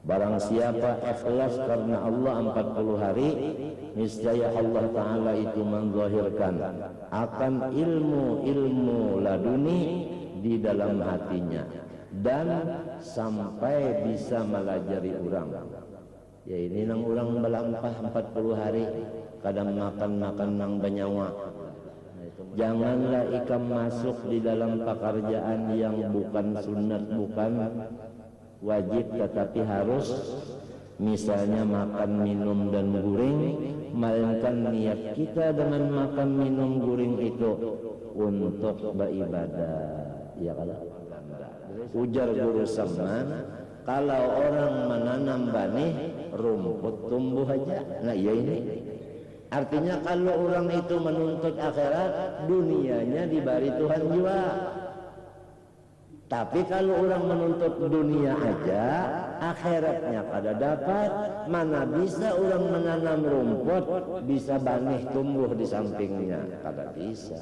Barang siapa ikhlas karena Allah 40 hari, niscaya Allah Ta'ala itu menzahirkan akan ilmu-ilmu laduni di dalam hatinya, dan sampai bisa melajari orang. Ya ini nang orang melampah 40 hari kadang makan nang banyawa. Janganlah ikam masuk di dalam pekerjaan yang bukan sunat, bukan wajib, tetapi harus, misalnya makan, minum, dan guring, melainkan niat kita dengan makan, minum, guring itu untuk beribadah. Ya kalau ujar Guru Saman, kalau orang menanam benih, rumput tumbuh aja. Nah ya ini artinya kalau orang itu menuntut akhirat, dunianya diberi Tuhan juga. Tapi kalau orang menuntut dunia aja, akhiratnya kada dapat, mana bisa orang menanam rumput bisa benih tumbuh di sampingnya? Kada bisa.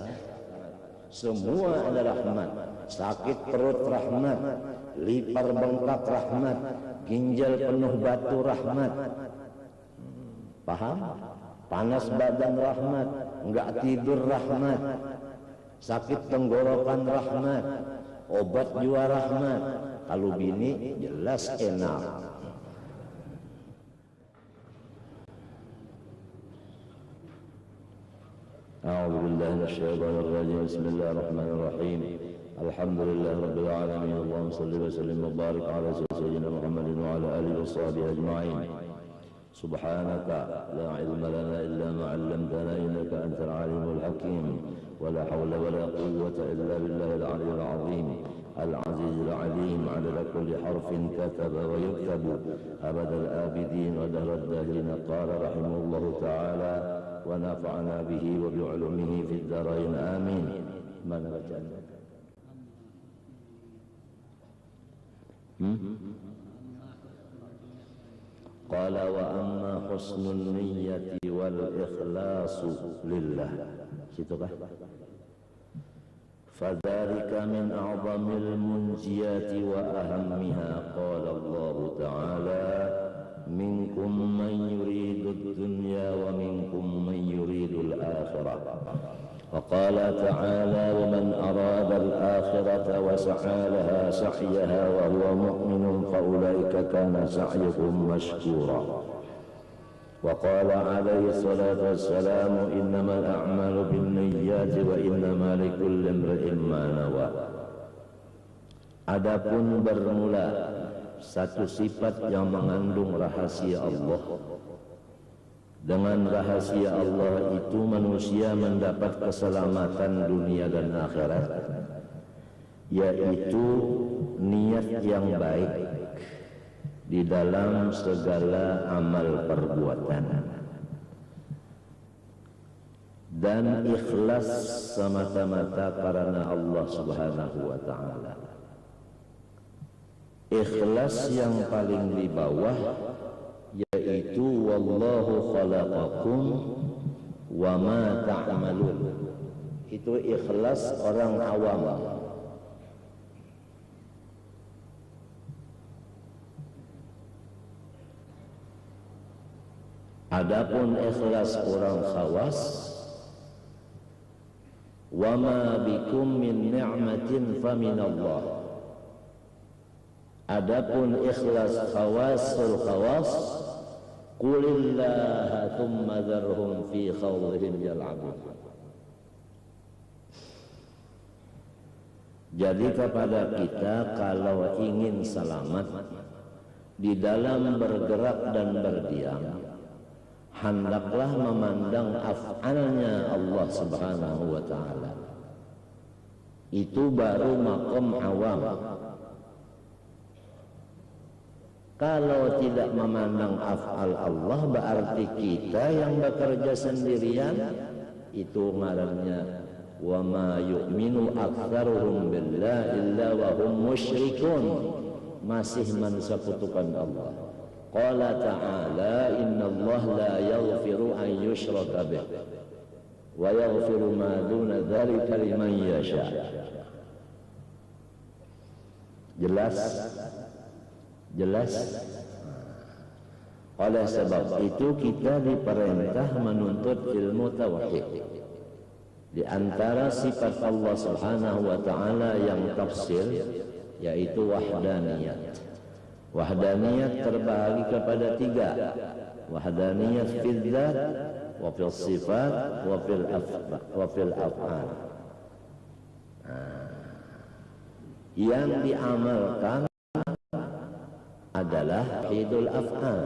Semua adalah rahmat. Sakit perut rahmat, lipar bengkak rahmat, ginjal penuh batu rahmat. Paham? Panas badan rahmat, enggak tidur rahmat, sakit tenggorokan rahmat, obat juga rahmat. Kalau bini jelas enak. A'udzu billahi minasyaitonir rajim. Bismillahirrahmanirrahim. Alhamdulillah rabbil alamin. Allahumma shalli wa sallim wa barik ala sayyidina Muhammadin wa ala alihi wa sahbihi ajma'in. Subhanaka la ilma lana illa ma 'allamtana innaka antal alimul hakim. ولا حول ولا قوة إلا بالله العلي العظيم العزيز العليم عدد كل حرف كتب ويكتب أبد الآبدين ودهر الداهرين. قال رحمه الله تعالى ونفعنا به وبعلومه في الدارين آمين. من رجعنا قال وأما حسن النية والإخلاص لله فذلك من أعظم المنجيات وأهمها. قال الله تعالى منكم من يريد الدنيا ومنكم من يريد الآخرة. وقال تعالى ومن أراد الآخرة وسعى لها سعيها وهو مؤمن فأولئك كان سعيهم مشكورا. وقال عليه الصلاة والسلام إنما الأعمال بالنيات وإنما لكل امرئ ما نوى. Adapun bermula satu sifat yang mengandung rahasia Allah. Dengan rahasia Allah itu manusia mendapat keselamatan dunia dan akhirat, yaitu niat yang baik di dalam segala amal perbuatan dan ikhlas semata-mata karena Allah Subhanahu wa ta'ala. Ikhlas yang paling di bawah yaitu wallahu khalaqakum wa ma ta'malun. Itu ikhlas orang awam. Adapun ikhlas orang khawas, wa ma bikum min ni'matin fa min Allah. Adapun ikhlas khawasul khawas, qulillaha thumma dharhum fi khawdihim yal'abun. Jadi kepada kita kalau ingin selamat di dalam bergerak dan berdiam, hendaklah memandang af'alnya Allah Subhanahu wa ta'ala. Itu baru maqam awam. Kalau tidak memandang af'al Allah, berarti kita yang bekerja sendirian. Itu ngarannya wa ma yu'minu aktsaruhum billahi illa wa hum musyrikun, masih mensekutukan Allah. Qala ta'ala innallaha la yaghfiru an yushraka bih wa yaghfiru ma duna dzalika liman yasha. Jelas? Jelas? Oleh sebab itu kita diperintah menuntut ilmu tauhid. Di antara sifat Allah Subhanahu wa taala yang tafsir yaitu wahdaniyat. Wahdaniyat terbagi kepada tiga. Wahdaniyat fil dzat, wa fil sifat, wa fil af'al. Yang diamalkan adalah tauhidul af'al.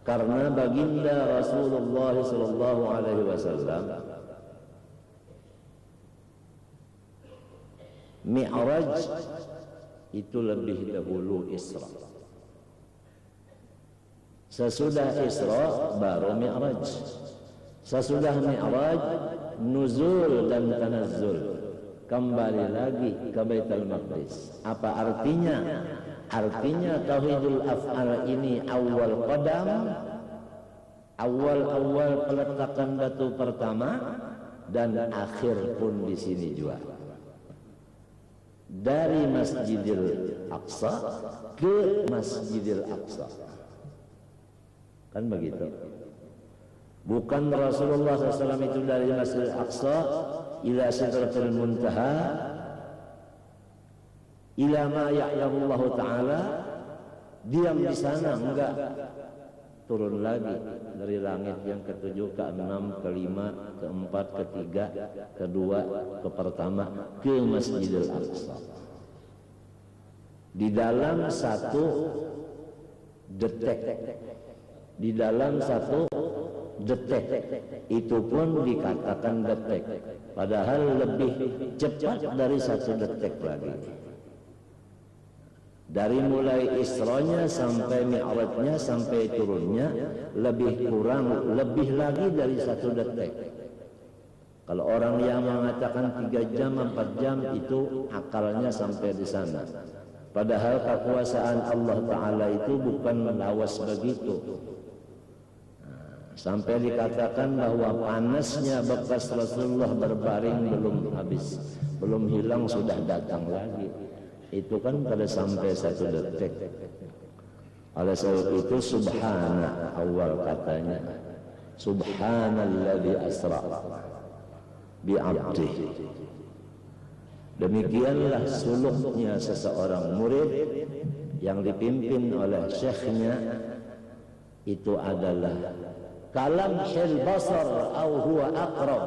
Karena baginda Rasulullah sallallahu alaihi wasallam Mi'raj itu lebih dahulu Isra. Sesudah Isra baru Mi'raj. Sesudah Mi'raj nuzul dan tanazzul. Kembali lagi ke Baitul Maqdis. Apa artinya? Artinya tauhidul af'al ini awal qadam, awal peletakan batu pertama, dan akhir pun di sini juga. Dari Masjidil Aqsa ke Masjidil Aqsa. Kan begitu. Bukan Rasulullah SAW itu dari Masjidil Aqsa ila Sidratul Muntaha ila ma ya'lamullahu ta'ala, diam di sana, enggak, turun lagi dari langit yang ketujuh, ke-6, ke-5, ke-4, ke-3, ke-2, ke pertama, ke Masjidil Aqsa. Di dalam satu detik, di dalam satu detik, itu pun dikatakan detik, padahal lebih cepat dari satu detik lagi. Dari mulai Isra'nya sampai Mi'rajnya sampai turunnya lebih kurang, lebih lagi dari satu detik. Kalau orang yang mengatakan 3 jam, 4 jam itu akalnya sampai di sana. Padahal kekuasaan Allah Ta'ala itu bukan lawas begitu. Sampai dikatakan bahwa panasnya bekas Rasulullah berbaring belum habis, belum hilang sudah datang lagi. Itu kan pada sampai satu detik. Oleh sebab itu subhana awal katanya, subhanalladzi asra bi 'abdihi. Demikianlah suluknya seseorang murid yang dipimpin oleh syekhnya, itu adalah kalamhil basar au huwa aqrab.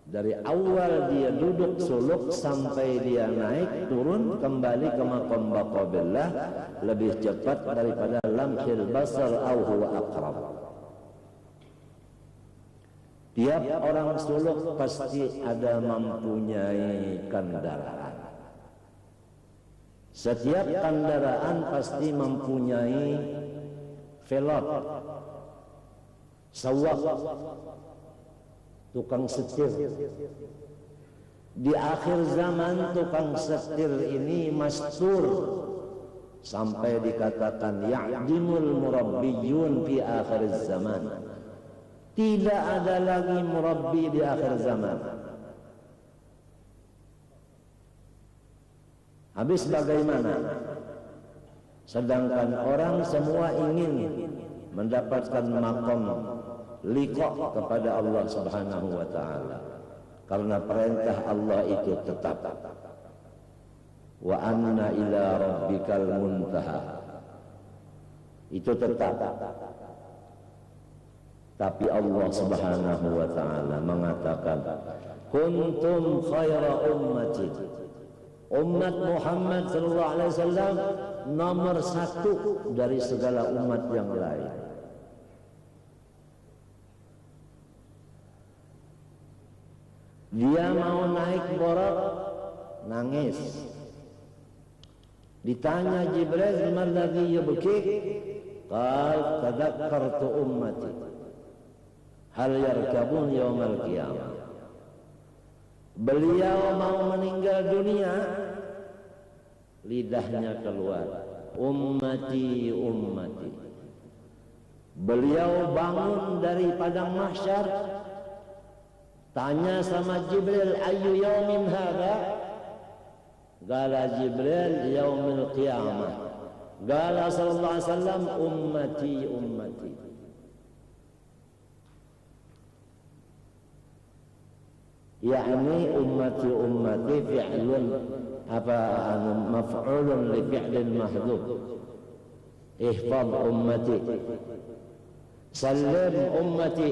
Dari awal dia duduk suluk sampai dia naik turun kembali ke maqam baqabillah lebih cepat daripada lamhil basar au huwa aqrab. Tiap orang suluk pasti ada mempunyai kendaraan. Setiap kendaraan pasti mempunyai velg, sawak, tukang setir. Di akhir zaman tukang setir ini mastur sampai dikatakan ya'dimul murabbiyun fi akhir zaman. Tidak ada lagi murabbi di akhir zaman. Habis bagaimana? Sedangkan orang semua ingin mendapatkan maqam liqa kepada Allah Subhanahu wa taala. Karena perintah Allah itu tetap. Wa anna ila rabbikal muntaha. Itu tetap. Tapi Allah Subhanahu wa taala mengatakan, kuntum khaira ummati. Umat Muhammad sallallahu alaihi wasallam nomor 1 dari segala umat yang lain. Dia mau naik borat, nangis. Ditanya Jibril, "Man ladzi yubkik?" Qal, "Tadakkartu ummati. Hal yarkabun yaumal qiyamah." Beliau mau meninggal dunia, lidahnya keluar, ummati ummati. Beliau bangun dari padang mahsyar, tanya sama Jibril, ayu yaumin hadha? Qala Jibril, yaumil qiyamah. Qala sallallahu alaihi wasallam ummati ummati. Yani ummati ummati fi'lun apa maf'ulun li fi'lin mahdhuf. Ihfaz ummati. Salim ummati.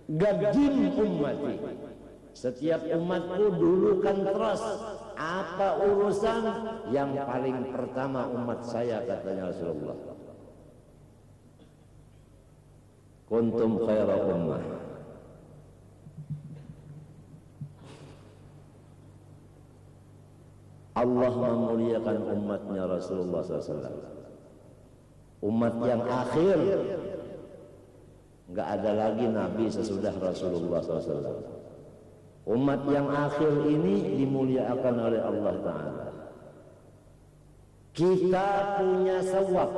Gadim ummati. Setiap umatku dulukan terus apa urusan yang paling pertama umat saya, katanya Rasulullah. Kuntum khaira ummah. Allah memuliakan umatnya Rasulullah SAW. Umat yang akhir, nggak ada lagi Nabi sesudah Rasulullah SAW. Umat yang akhir ini dimuliakan oleh Allah Ta'ala. Kita punya sawab,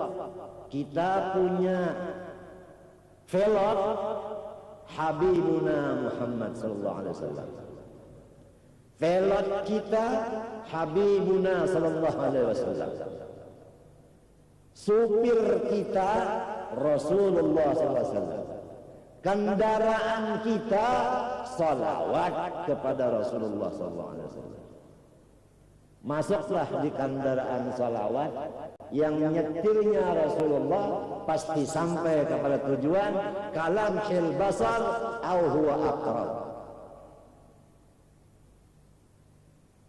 kita punya velot Habibuna Muhammad sallallahu alaihi wasallam. Velot kita Habibuna sallallahu alaihi wasallam. Supir kita Rasulullah sallallahu alaihi wasallam. Kendaraan kita salawat kepada Rasulullah sallallahu alaihi wasallam. Masuklah di kendaraan salawat, yang nyetirnya Rasulullah, pasti sampai kepada tujuan kalamhil basar au huwa aqrab.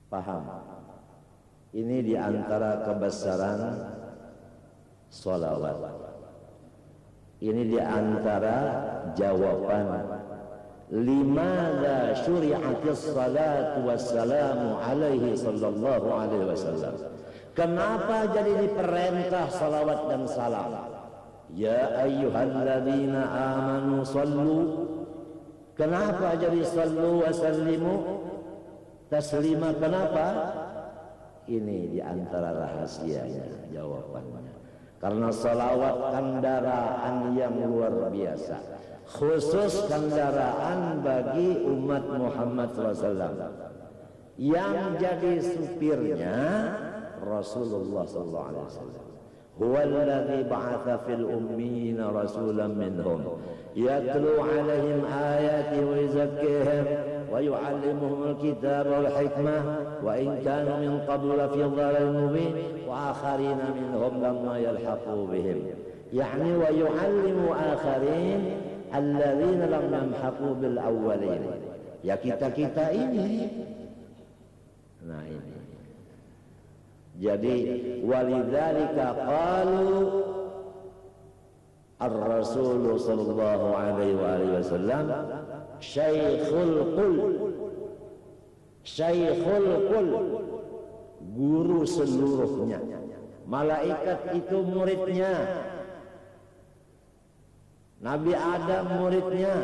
Paham? Ini di antara kebesaran salawat. Ini di antara jawaban limadza syuri'atis salatu wassalamu alaihi sallallahu alaihi wasallam. Kenapa jadi diperintah salawat dan salam? Ya ayyuhalladzina amanu sallu. Kenapa jadi sallu wa sallimu taslima? Kenapa? Ini di antara rahasianya, jawabannya. Karena salawat kendaraan yang luar biasa, khusus kendaraan bagi umat Muhammad SAW. Yang jadi supirnya Rasulullah SAW. Huwa alladhi ba'atha fil ummiyina rasulan minhum yatlu alaihim ayati wa yuzakkihim wa yu'allimuhum al-kitab wal hikmah wa in kanu min qablu lafi dhalalin mubin wa akharina minhum lamma yalhaqu bihim. Yani wa yu'allimu akharin alladhina lam yamhaqu bil awwalin. Ya kita-kita ini. Nah ini. Jadi walidzalika qalu ar-rasul sallallahu alaihi wasallam syaikhul qul, syaikhul qul, guru seluruhnya. Malaikat itu muridnya, Nabi Adam muridnya,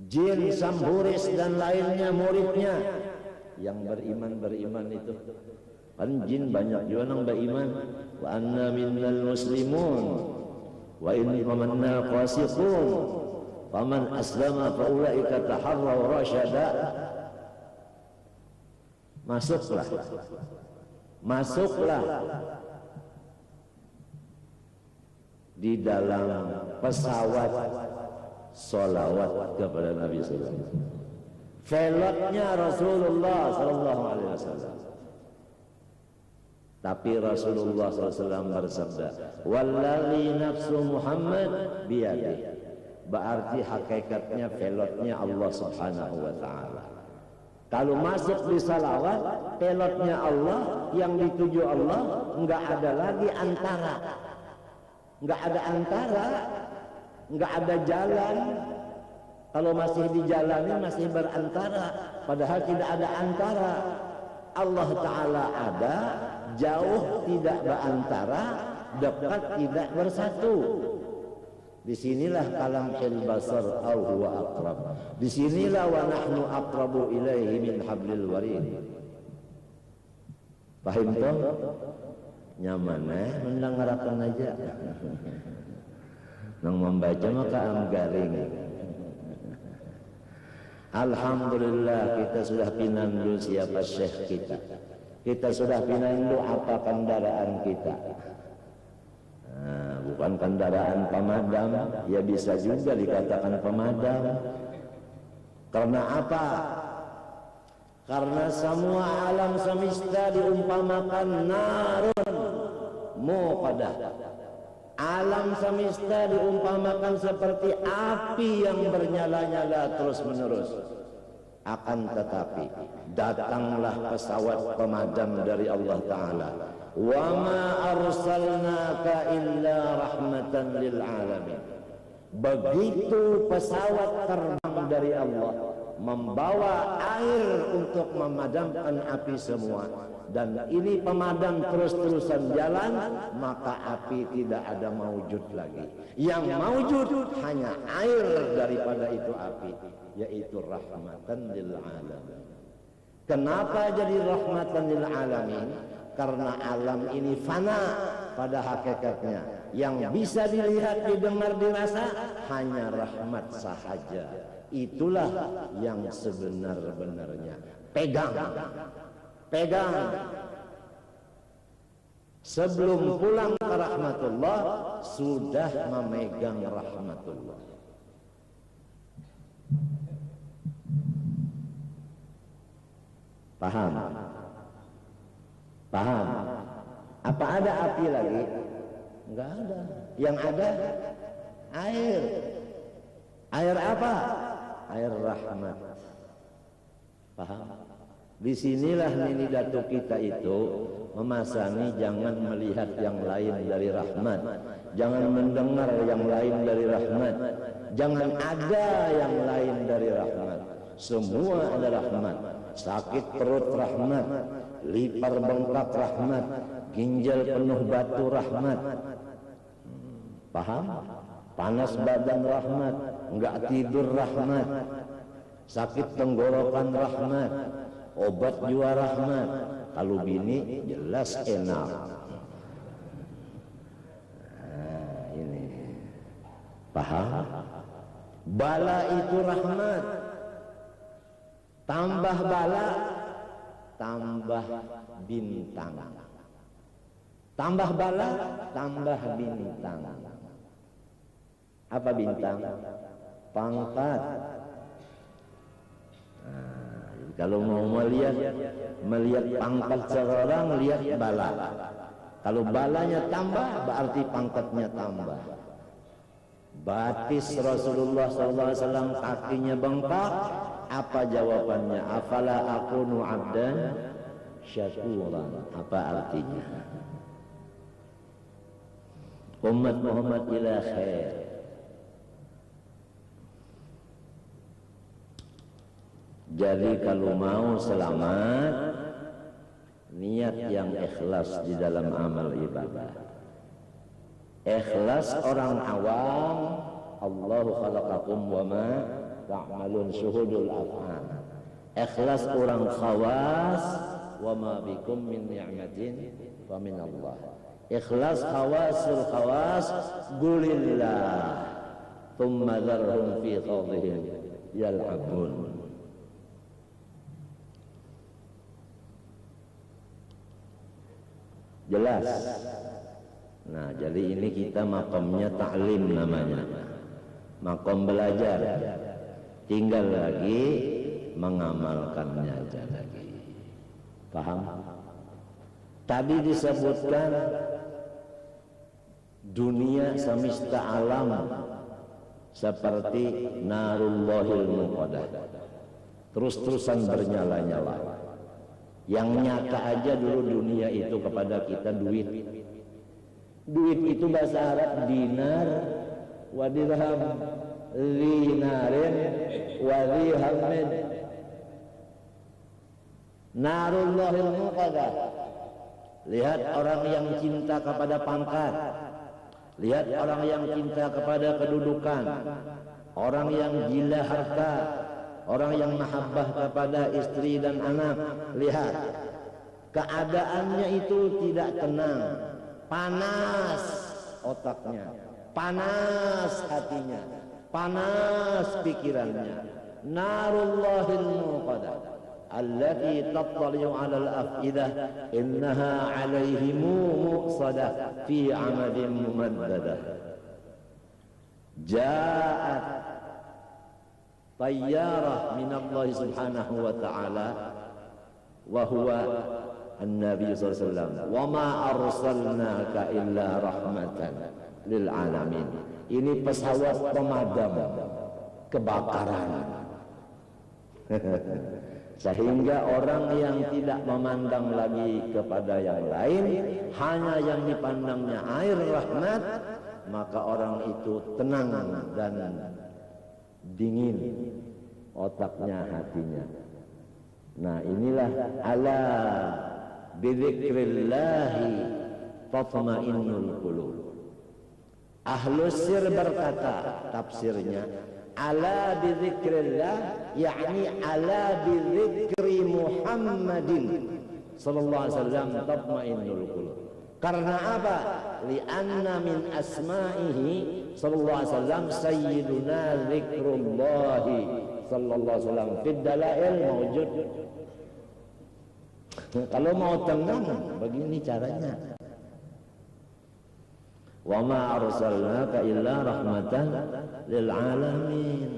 jin, samhuris dan lainnya muridnya. Yang beriman itu kan jin banyak juga yang beriman. Wa anna minnal muslimun wa inna minna qasiqun faman aslama fa ulaika taharraw rasyada. Masuklah di dalam pesawat salawat kepada Nabi sallallahu alaihi wasallam. Velotnya Rasulullah sallallahu alaihi wasallam. Tapi Rasulullah SAW bersabda, wallazi nafsu Muhammad biyadihi. Berarti hakikatnya velotnya Allah Subhanahu wa taala. Kalau masuk di salawat, velotnya Allah, yang dituju Allah, enggak ada lagi antara. Enggak ada antara, enggak ada jalan. Kalau masih dijalani masih berantara, padahal tidak ada antara. Allah Ta'ala ada, jauh tidak berantara, dekat tidak bersatu. Disinilah kalamhil basar au huwa aqrab. Disinilah wa nahnu aqrabu ilaihi min hablil warid. Paham toh? Nyaman mendengarkan aja. Nang membaca maka am garing. Alhamdulillah kita sudah pinang dulu siapa syekh kita. Kita sudah pinandu apa kendaraan kita? Nah, bukan kendaraan pemadam, ya bisa juga dikatakan pemadam. Karena apa? Karena semua alam semesta diumpamakan narun muqadah. Alam semesta diumpamakan seperti api yang bernyala-nyala terus-menerus. Akan tetapi datanglah pesawat pemadam dari Allah Ta'ala. Wa ma arsalnaka illa rahmatan lil alamin. Begitu pesawat terbang dari Allah membawa air untuk memadamkan api semua, dan ini pemadam terus-terusan jalan, maka api tidak ada maujud lagi. Yang maujud hanya air daripada itu api, yaitu rahmatan lil alamin. Kenapa jadi rahmatan lil alamin? Karena alam ini fana pada hakikatnya. Yang bisa dilihat, didengar, dirasa hanya rahmat sahaja. Itulah yang sebenar-benarnya. Pegang. Sebelum pulang ke rahmatullah, sudah memegang rahmatullah. Paham? Apa ada api lagi? Enggak ada. Yang ada air. Air apa? Air rahmat. Paham? Disinilah nini datuk kita itu memasangi jangan melihat yang lain dari rahmat, jangan mendengar yang lain dari rahmat, jangan ada yang lain dari rahmat. Semua ada rahmat. Sakit perut rahmat, lipar bengkak rahmat, ginjal penuh batu rahmat. Paham? Panas badan rahmat, enggak tidur rahmat, sakit tenggorokan rahmat, obat juga rahmat. Kalau bini jelas enak. Nah, ini paham? Bala itu rahmat. Tambah bala, tambah bintang. Tambah bala, tambah bintang. Apa bintang? Pangkat. Nah, kalau mau melihat pangkat seorang, lihat bala. Kalau balanya tambah, berarti pangkatnya tambah. Batis Rasulullah SAW kakinya bengkak. Apa jawabannya? Afala akunu abdan syakuran. Apa artinya? Umat Muhammad ila khair. Jadi kalau mau selamat, niat yang ikhlas di dalam amal ibadah. Ikhlas orang awam, Allahu khalaqakum wa ma ta'malun syuhudul af'al. Ikhlas orang khawas, wa ma bikum min ni'matin fa min Allah. Ikhlas khawasul khawas, qulillah thumma dharhum fi khawdihim yal'abun. Jelas. Nah, jadi ini kita makomnya ta'lim namanya, makom belajar. Tinggal lagi mengamalkannya aja lagi. Paham? Tadi disebutkan dunia semesta alam seperti narullahil muqadah, terus-terusan bernyala-nyala. Yang nyata aja dulu dunia itu kepada kita duit. Duit itu bahasa Arab dinar wa dirham, dinarin wa dirhamin. Narullahil muqadah. Lihat orang yang cinta kepada pangkat, lihat orang yang cinta kepada kedudukan, orang yang gila harta, orang yang mahabbah kepada istri dan anak. Lihat keadaannya itu tidak tenang, panas otaknya, panas hatinya, panas pikirannya. Narullahil muqadah. allati tattali'u 'alal afidah innaha 'alaihim muqsadah fi 'amadin mumaddadah. Ja'at tayyarah min Allah subhanahu wa ta'ala wa huwa an-nabi sallallahu alaihi wasallam wa ma arsalnaka illa rahmatan lil alamin. Ini pesawat pemadam kebakaran. Sehingga orang yang tidak memandang lagi kepada yang lain, hanya yang dipandangnya air rahmat, maka orang itu tenang dan dingin otaknya, hatinya. Nah, inilah ala bidzikrillahi tatma'innul qulub. Ahlus sir berkata, tafsirnya ala bidzikrillah, yakni ala bidzikri Muhammadin sallallahu alaihi wasallam tatma'innul qulub. Karena apa? Li'anna min asma'ihi sallallahu alaihi wasallam sayyiduna dzikrullahi sallallahu alaihi wasallam fid dalail mawjud. Kalau mau tenang begini caranya. Wa ma arsalnaka illa rahmatan lil alamin.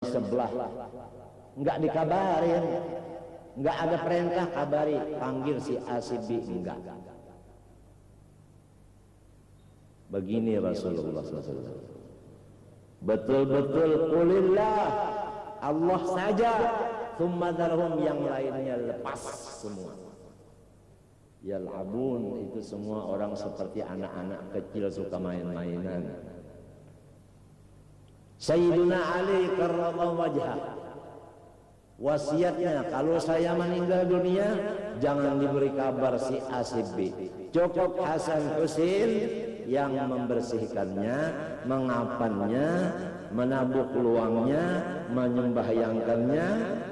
Sebelah enggak dikabarin, enggak ada perintah kabari, panggil si A si B, enggak. Begini Rasulullah SAW, betul-betul qulillah, Allah saja, tsumma dzarhum, yang lainnya lepas semua. Yal'abun, itu semua orang seperti anak-anak kecil suka main-mainan. Sayyiduna Ali karramallahu wajhah, wasiatnya kalau saya meninggal dunia jangan diberi kabar si A si B, cukup Hasan Husain yang membersihkannya, mengapannya, menabuk luangnya, menyembahyangkannya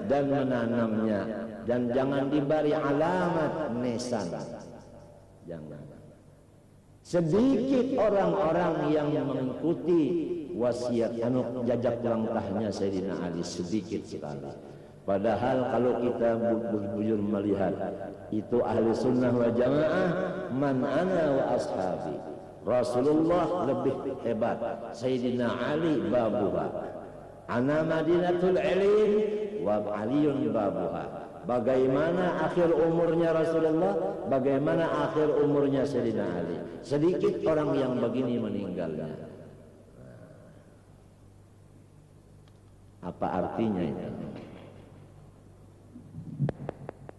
dan menanamnya, dan jangan diberi alamat nisan. Jangan. Sedikit orang-orang yang mengikuti wasiat jajak langkahnya Sayyidina Ali, sedikit sekali. Padahal kalau kita bujur melihat, itu ahli sunnah wal jamaah, man ana wa ashabi. Rasulullah lebih hebat, Sayyidina Ali babuha. Ana madinatul ilm wa aliyun babuha. Bagaimana akhir umurnya Rasulullah, bagaimana akhir umurnya Sayyidina Ali. Sedikit orang yang begini meninggalnya. Apa artinya itu?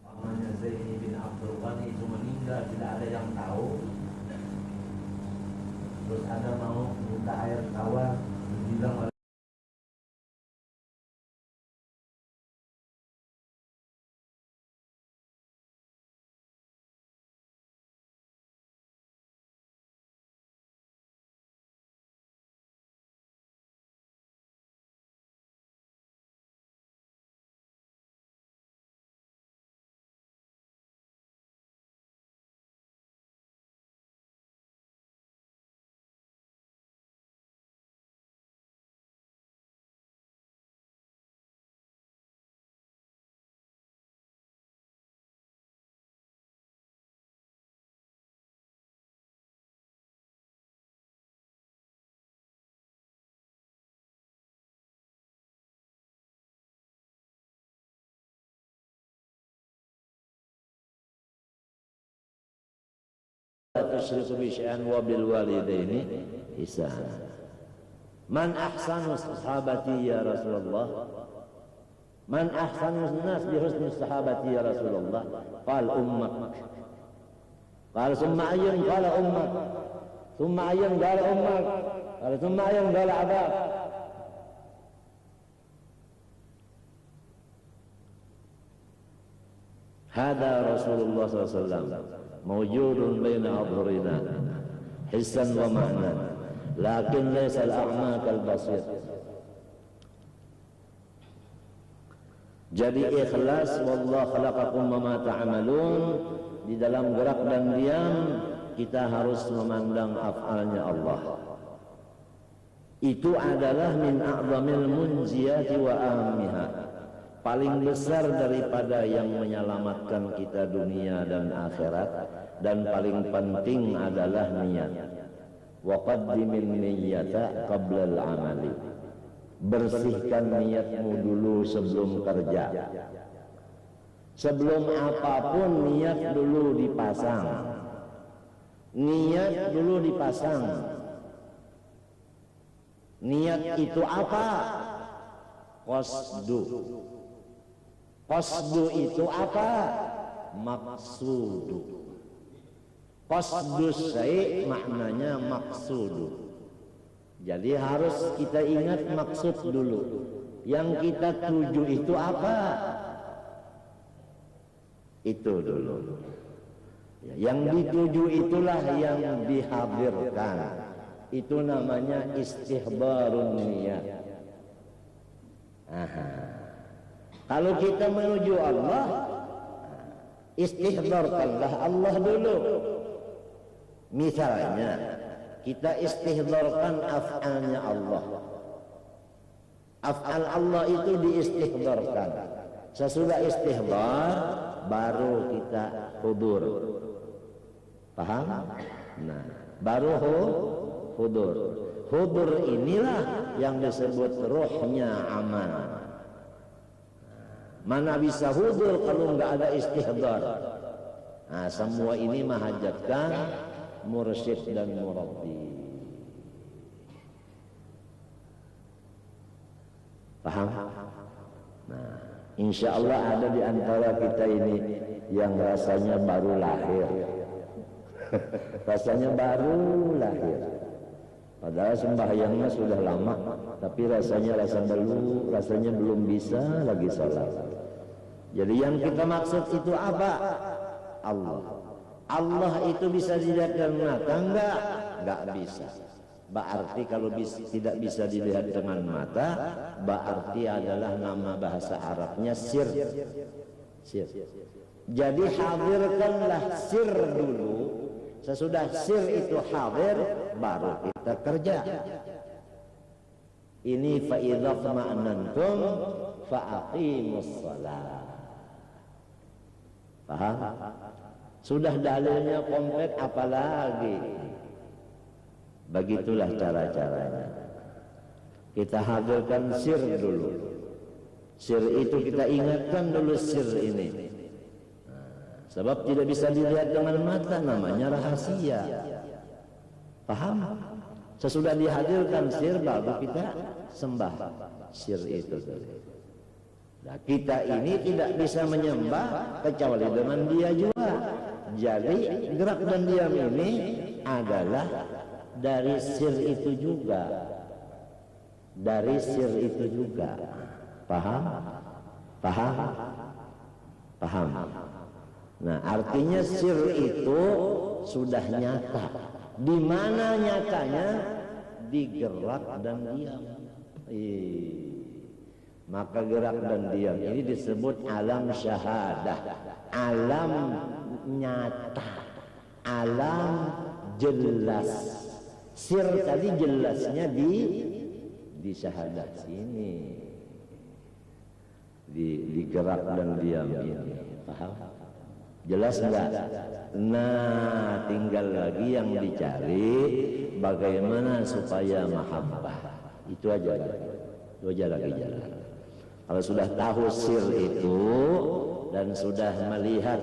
Pamannya Zaid bin Abdul Ghani itu meninggal, tidak ada yang tahu. Terus ada mau minta air tawar, bilang tusyriku bi syai'an wa bil walidaini ihsana. Man ahsanu sahabati ya Rasulullah? Man ahsanu nas bi husni sahabati ya Rasulullah? Qal ummak. Qala summa ayyun? Qala ummak. Summa ayyun? Qala ummak. Qala summa ayyun? Qala abak. Hada Rasulullah SAW mawjudun baina adhurina hissan wa ma'nan lakin laysa al-a'ma kal-basir. Jadi ikhlas, wallah khalaqakum wa ma ta'malun, di dalam gerak dan diam kita harus memandang af'alnya Allah. Itu adalah min a'zamil munjiyati wa ahammiha, paling besar daripada yang menyelamatkan kita dunia dan akhirat, dan paling penting adalah niat. Wa qaddimin niyyata qabla al-amali, bersihkan niatmu dulu sebelum kerja. Sebelum apapun niat dulu dipasang. Niat dulu dipasang. Niat itu apa? Qasdu. Qasdu itu apa? Maksudu. Qasdu syai' maknanya maksudu. Jadi harus kita ingat maksud dulu. Yang kita tuju itu apa? Itu dulu. Yang dituju itulah yang dihadirkan. Itu namanya istihbarun niyat. Aha. Kalau kita menuju Allah, istihdarkanlah Allah dulu. Misalnya, kita istihdarkan af'alnya Allah. Af'al Allah itu diistihdarkan. Sesudah istihdar, baru kita hudur. Paham? Nah, baru hudur. Hudur inilah yang disebut ruhnya amal. Mana bisa hudur kalau nggak ada istihdar? Nah, semua ini menghajatkan mursyid dan murabbi. Paham? Nah, insya Allah ada di antara kita ini yang rasanya baru lahir. Rasanya baru lahir. Padahal sembahyangnya sudah lama, tapi rasanya belum bisa lagi sholat. Jadi yang kita maksud itu apa? Allah. Allah itu bisa dilihat dengan mata? Enggak bisa. Berarti kalau tidak bisa dilihat dengan mata, berarti adalah nama bahasa Arabnya sir. Sir. Jadi hadirkanlah sir dulu. Sesudah sir itu hadir, baru kita kerja. Ini fa idza ma'nantum fa aqimus shalah. Paham? Sudah dalilnya komplit, apalagi? Begitulah cara-caranya. Kita hadirkan sir dulu. Sir itu kita ingatkan dulu sir ini. Sebab tidak bisa dilihat dengan mata, namanya rahasia. Paham? Sesudah dihadirkan sir, baru kita sembah sir itu. Nah, kita ini tidak bisa menyembah kecuali dengan dia juga. Jadi gerak dan diam ini adalah dari sir itu juga. Dari sir itu juga. Paham? Paham? Paham? Nah, artinya sir itu sudah nyata. Di mana nyatanya? Di gerak dan diam. Maka gerak dan diam ini disebut alam syahadah, alam nyata, alam jelas. Sir tadi jelasnya di syahadat ini, di gerak dan diam ini. Paham? Jelas enggak? Nah, tinggal lagi yang dicari bagaimana supaya mahabbah. Itu aja lagi jalan. Kalau sudah tahu sir itu dan sudah melihat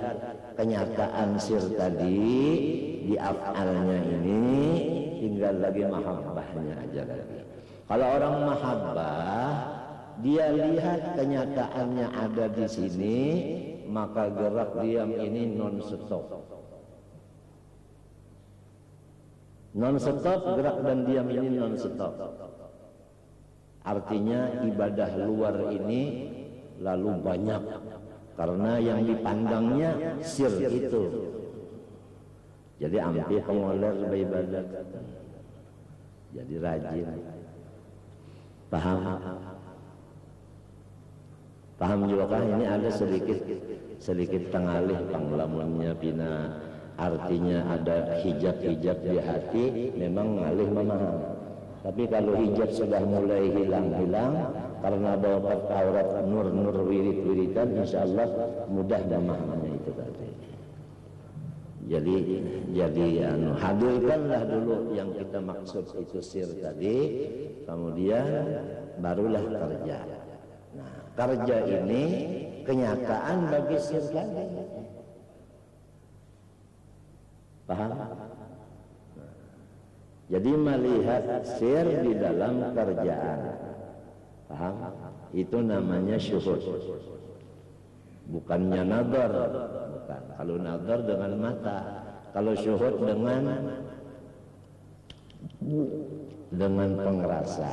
kenyataan sir tadi, di af'alnya ini tinggal lagi mahabbahnya aja lagi. Kalau orang mahabbah, dia lihat kenyataannya ada di sini, maka gerak diam ini non-stop. Non-stop, gerak dan diam ini non-stop. Artinya ibadah luar ini lalu banyak, karena yang dipandangnya sir itu. Jadi ambil pengoler beribadat, jadi rajin. Paham? Paham juga kan? Ini ada sedikit tengalih panglamunnya pina. Artinya ada hijab-hijab di hati, memang ngalih memaham. Tapi kalau hijab sudah mulai hilang-hilang karena bawa aurat nur-nur wirid-wiridan, insyaallah mudah memahaminya itu tadi. Jadi hadirkanlah dulu yang kita maksud itu sir tadi, kemudian barulah kerja. Nah, kerja ini kenyataan bagi sir tadi. Paham? Jadi melihat sir di dalam kerjaan. Paham? Itu namanya syuhud. Bukannya nazar, bukan. Kalau nazar dengan mata, kalau syuhud dengan pengerasa.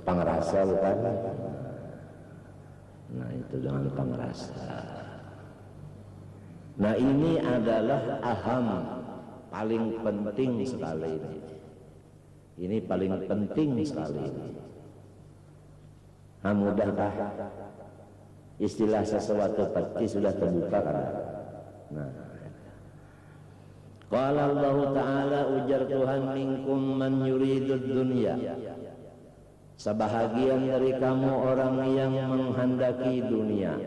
Pengerasa bukan? Nah, itu dengan pengerasa. Nah, ini adalah aham, paling penting sekali ini. Ini paling penting sekali ini. Nah, mudahkah istilah sesuatu pasti sudah terbuka kan? Nah, qala Allah Ta'ala, ujar Tuhan, minkum man yuridud dunya. Sebahagian dari kamu orang yang menghendaki dunia.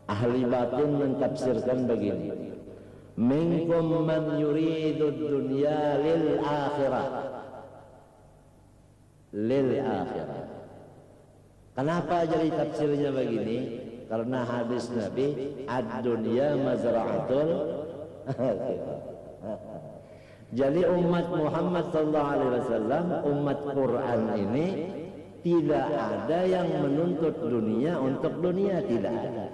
Ahli batin mentafsirkan begini, minkum man yuridud dunya lil akhirah. Lil akhirah. Kenapa jadi tafsirnya begini? Karena hadis Nabi, ad-dunya mazra'atul akhirah. Jadi umat Muhammad sallallahu alaihi wasallam, umat Quran ini tidak ada yang menuntut dunia untuk dunia, tidak ada.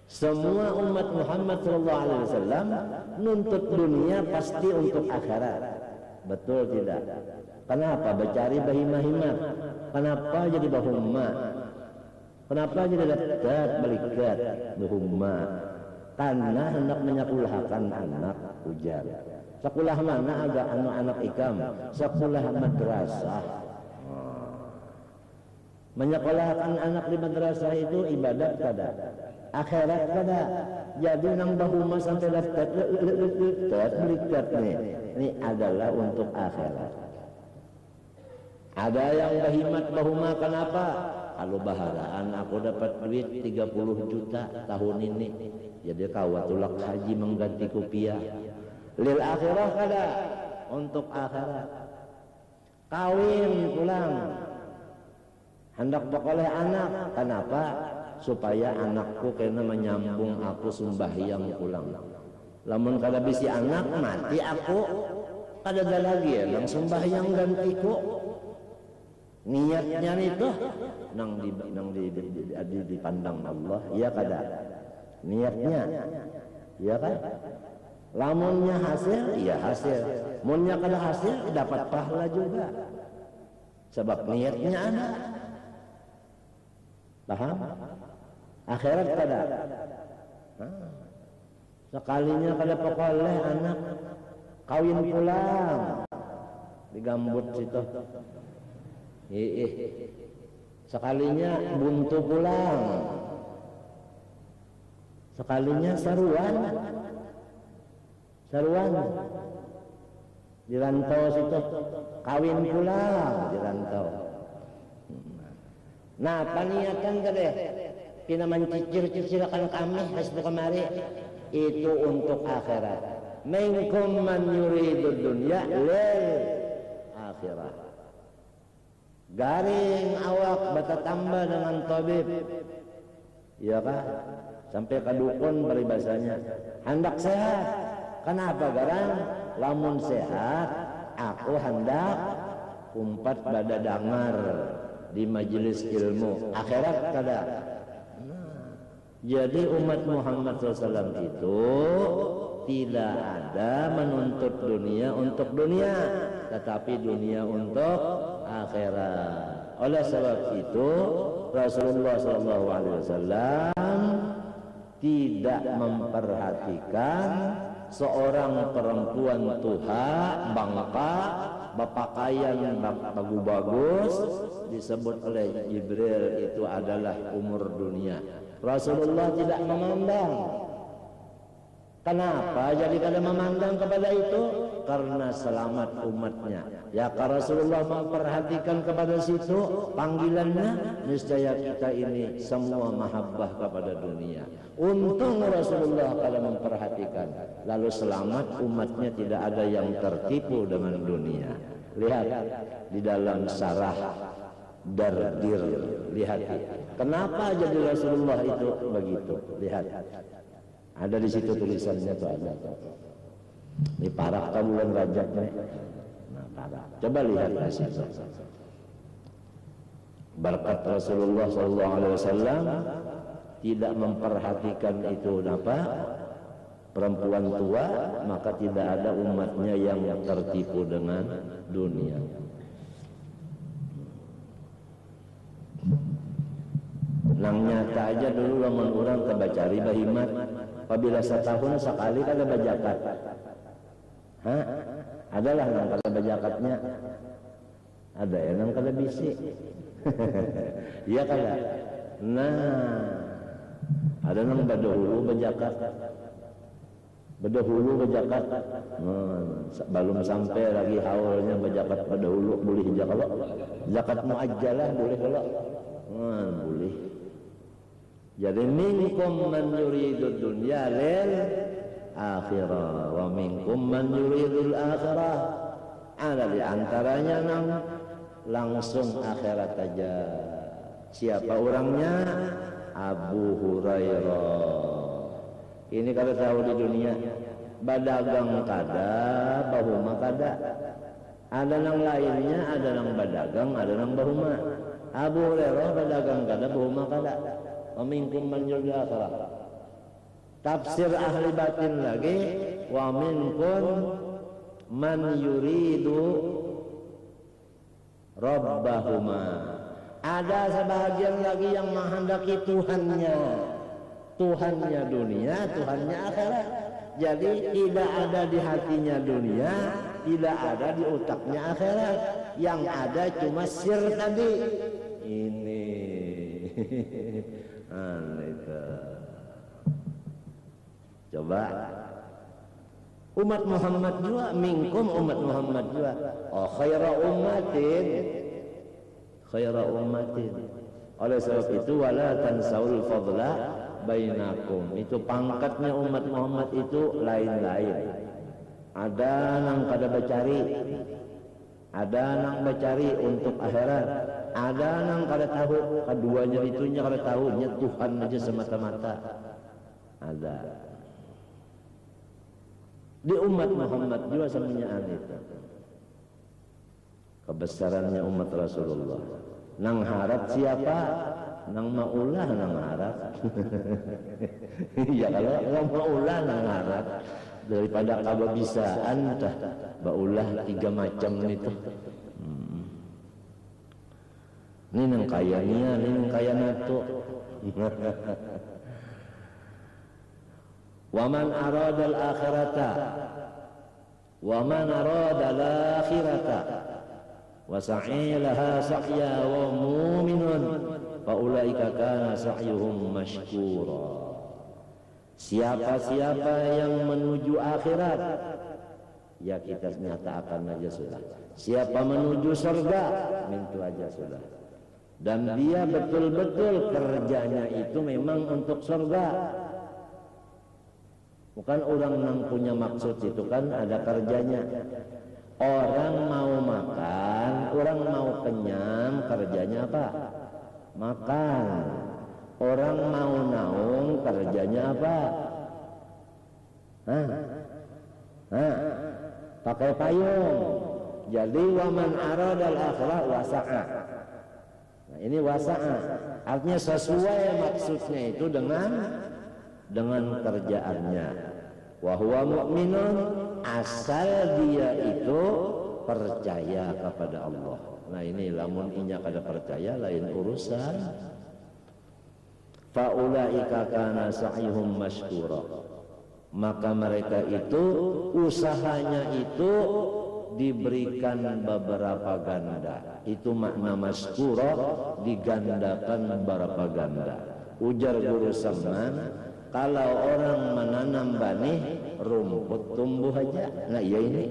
Semua umat Muhammad sallallahu alaihi wasallam nuntut dunia pasti untuk akhirat. Betul tidak? Kenapa? Bercari bahimah-himah. Kenapa jadi bahumma? Kenapa jadi dekat belikat bahumma? Karena hendak menyekolahkan anak, ujar. Sekolah mana agak anak ikam? Sekolah madrasah. Menyekolahkan anak di madrasah itu ibadat kada? Akhirat kada? Jadi nang bahuma sampai dekat belikat nih. Ini adalah untuk akhirat. Ada yang bahimat bahuma, kenapa? Kalau baharaan aku dapat duit 30 juta tahun ini, jadi kawatulak haji mengganti kupiah. Lil akhirah kada? Untuk akhirat. Kawin pulang, hendak berkoleh anak, kenapa? Supaya anakku kena menyambung aku sembahyang pulang. Lamun kada bisi anak mati aku, kada ada lagi ya nang sembahyang gantiku. Niatnya itu nang dipandang Allah, ya kada? Niatnya, ya kan? Lamunnya hasil, ya hasil. Munnya kada hasil, dapat pahala juga. Sebab niatnya ada. Paham? Akhirat kada? Sekalinya kada pekoleh anak, kawin pulang di gambut situ. Sekalinya buntu pulang, sekalinya saruan di rantau situ, kawin pulang di rantau. Nah, paniatan kade pina mencicir-cicirkan kami hasbu kemari itu untuk akhirat. Minkum man yuridud dunya lil akhirah. garing awak bata tambah dengan tabib, ya kan? Sampai ke dukun peribahasanya, hendak sehat. Kenapa garang? Lamun sehat, aku hendak umpat pada dangar di majelis ilmu akhirat kada. Jadi umat Muhammad SAW itu tidak ada menuntut dunia untuk dunia, tetapi dunia untuk akhirat. Oleh sebab itu Rasulullah SAW tidak memperhatikan seorang perempuan tuha bangka berpakaian bagus-bagus disebut oleh Jibril itu adalah umur dunia. Rasulullah tidak memandang. Kenapa jadi kada memandang kepada itu? Karena selamat umatnya. Ya kalau Rasulullah memperhatikan kepada situ panggilannya, niscaya kita ini semua mahabbah kepada dunia. Untung Rasulullah kada memperhatikan, lalu selamat umatnya tidak ada yang tertipu dengan dunia. Lihat di dalam Sarah Dardir, lihat kenapa jadi Rasulullah itu begitu. Lihat ada di situ tulisannya tuh ada. Ini parah kan bulan Rajab nih. Nah, parah. Coba lihat di situ. Berkat Rasulullah SAW tidak memperhatikan itu apa? Perempuan tua, maka tidak ada umatnya yang tertipu dengan dunia. Nang nyata aja dulu lamun orang kebacari bahimat, apabila setahun sekali kada bajakat. Hah? Adalah nang kada bajakatnya. Ada ya nang kada bisi. Iya kada. Nah, ada nang badahulu bajakat. Badahulu bajakat. Belum sampai lagi haulnya bajakat badahulu boleh jakat. Zakat muajjalah boleh kalau. Boleh. Jadi minkum man yuridud dunya lil akhirah wa minkum man yuridul akhirah. Ada di antaranya nang langsung akhirat aja. Siapa orangnya? Abu Hurairah. Ini kalau tahu di dunia badagang kada, bahuma kada. Ada nang lainnya, ada nang badagang, ada nang bahuma. Abu Hurairah badagang kada, bahuma kada. Wa minkum man yuridul akhirah. Tafsir ahli batin lagi, wa minkum man yuridu rabbahuma. Ada sebahagian lagi yang menghendaki Tuhannya dunia, Tuhannya akhirat. Jadi tidak ada di hatinya dunia, tidak ada di otaknya akhirat. Yang ada cuma sir tadi. Ini itu. Coba umat Muhammad juga, minkum umat Muhammad juga. Oh khaira ummatin. Oleh sebab itu wala tansaul fadla bainakum. Itu pangkatnya umat Muhammad itu lain-lain. Ada nang kada bacari, ada nang bacari untuk akhirat, ada nang kada tahu, keduanya itunya kada tahu, nya Tuhan aja semata-mata. Ada di umat Muhammad juga semuanya itu. Kebesarannya umat Rasulullah. Nang harap siapa? Nang maulah nang harap. Ya kalau maulah nang harap daripada kaba bisaan tah baulah 3 macam itu. Ini nang kayanya, ini nang kaya nato. Wa man arada al-akhirata wa man arada al-akhirata wa sa'ilaha sa'ya wa mu'minun fa ulaika kana sa'yuhum mashkura. Siapa-siapa yang menuju akhirat, ya kita nyatakan aja sudah. Siapa menuju surga, mintu aja sudah. Dan dia betul-betul kerjanya itu memang untuk surga. Bukan orang yang punya maksud itu kan ada kerjanya. Orang mau makan, orang mau mau kenyang kerjanya apa? Makan. Orang mau naung kerjanya apa? Pakai payung. Jadi waman aradal akhirah wasa'a. Nah, ini wasa'a. Artinya sesuai maksudnya itu dengan kerjaannya. Wa huwa mu'minun, asal dia itu percaya kepada Allah. Nah ini lamun inya kada percaya lain urusan. Faulaika kana sa'yuhum masykura. Maka mereka itu usahanya itu diberikan beberapa ganda. Itu makna masykura, digandakan beberapa ganda. Ujar Guru Saman, kalau orang menanam benih rumput tumbuh aja. Nah iya ini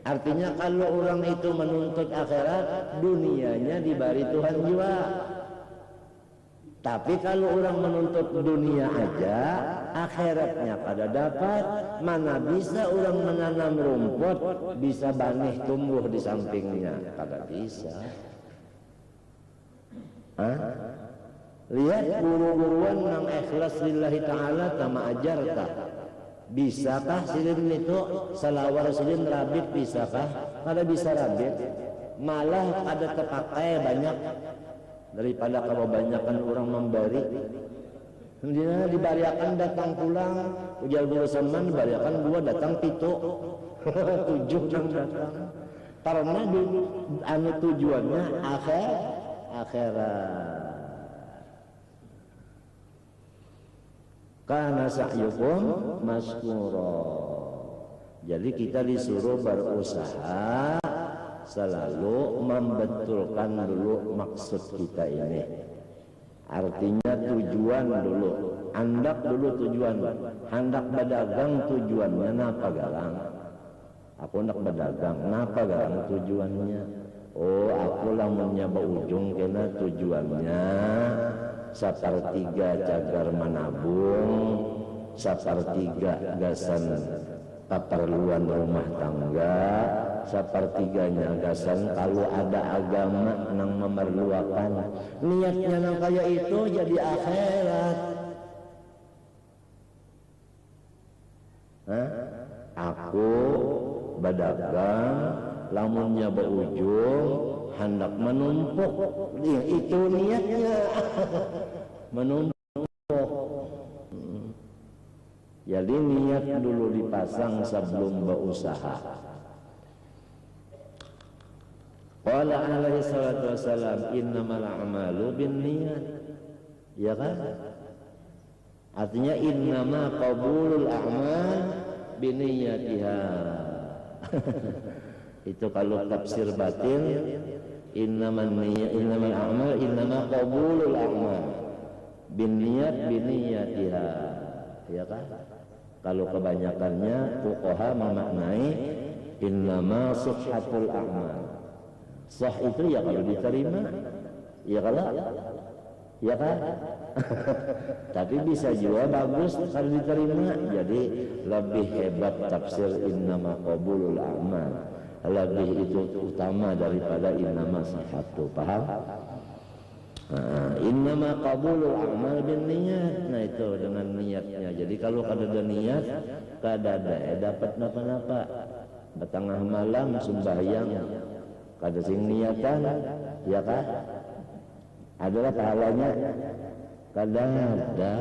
artinya kalau orang itu menuntut akhirat, dunianya diberi Tuhan juga. Tapi kalau orang menuntut dunia aja, akhiratnya kada dapat. Mana bisa orang menanam rumput, bisa benih tumbuh di sampingnya? Kada bisa. Lihat guru-guruan yang ikhlas lillahi ta'ala tama ajarta. Bisakah silin itu selawar silin rabit, bisakah? Kada bisa rabit. Malah ada terpakai banyak daripada kalau banyakkan orang memberi. Dia dibariakan datang pulang, ujar Guru Saman dibariakan 2 datang 7 yang datang. Karena anu tujuannya akhirat. Kana sa'yukum masykura. Jadi kita disuruh berusaha selalu membetulkan dulu maksud kita ini. Artinya tujuan dulu, hendak dulu tujuan. Hendak berdagang tujuannya napa galang? Aku hendak berdagang, napa galang tujuannya? Oh, aku lamunnya berujung kena tujuannya sepertiga cagar menabung, sepertiga gasan keperluan rumah tangga, sepertiganya gasan kalau ada agama yang memerlukan. Niatnya yang kayak itu jadi akhirat. Aku berdagang, lamunnya berujung hendak menumpuk, itu niatnya menumpuk. Jadi niat dulu dipasang sebelum berusaha. Qala alaihi salatu wassalam, innamal a'malu binniyat. Ya kan? Artinya innama qabulul a'mal binniyatiha. Itu kalau tafsir batin, innamal a'mal innama qabulul a'mal binniyatiha. Ya kan? Kalau kebanyakannya fuqaha memaknai innama sihhatul a'mal. Sah itu ya kalau diterima, ya kalau ya kan? Tapi bisa juga bagus kalau diterima. Jadi lebih hebat tafsir innama qabulul a'mal. Lebih itu utama daripada innama sihhatu. Paham? Innama qabulul a'mal bin niyat. Nah itu dengan niatnya. Jadi kalau kada niat, kada dapat napa-napa. Betengah malam sembahyang, kada sing niatan, ya kan? Adalah pahalanya kada ada.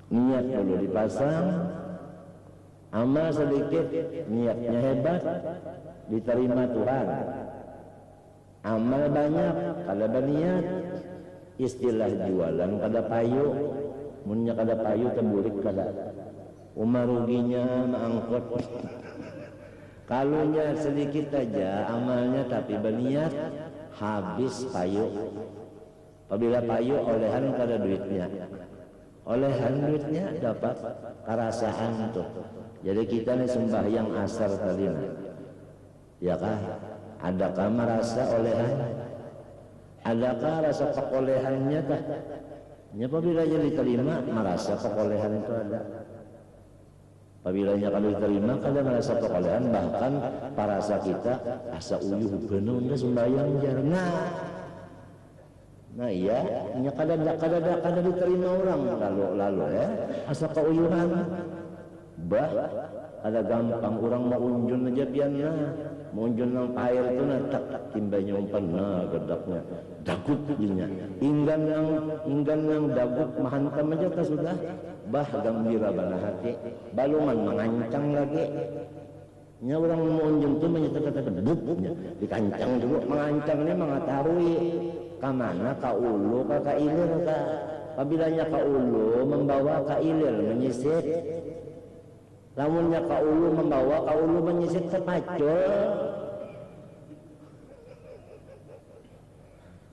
Niat dulu dipasang, amal sedikit, niatnya hebat, diterima Tuhan. Amal banyak, kada berniat, istilah jualan kada payu, munnya kada payu terburik kada. Umar ruginya mangkot. Kalunya sedikit aja amalnya tapi berniat, habis payu. Apabila payu olehan kada duitnya. Olehan duitnya dapat kerasaan tuh. Jadi kita nih sembahyang asar tadi, ya kan? Adakah merasa olehan? Adakah rasa pekolehannya kah? Ya apabila jadi diterima merasa pekolehan itu ada. Apabila kalau diterima kadang merasa pekolehan, bahkan parasa kita asa uyuh bener sembahyang jarang. Nah iya, nya kadang diterima orang lalu ya, asa keuyuhan. Bah, ada gampang orang mau unjun aja pianna, mau unjun nang air itu tak timbanya umpanna gedaknya, dagup dinya, inggan nang dagup mahantam aja tak sudah, bah gembira bana hati, baluman mengancang lagi, nya orang mau unjun tu menyatakan debutnya, dikancang dulu, mengancang ini mengetahui, kamana ka ulu ka ilir ka, apabila ka ulu membawa ka ilir menyisir. Lamunnya ka ulu membawa ka ulu menyisir terpacul.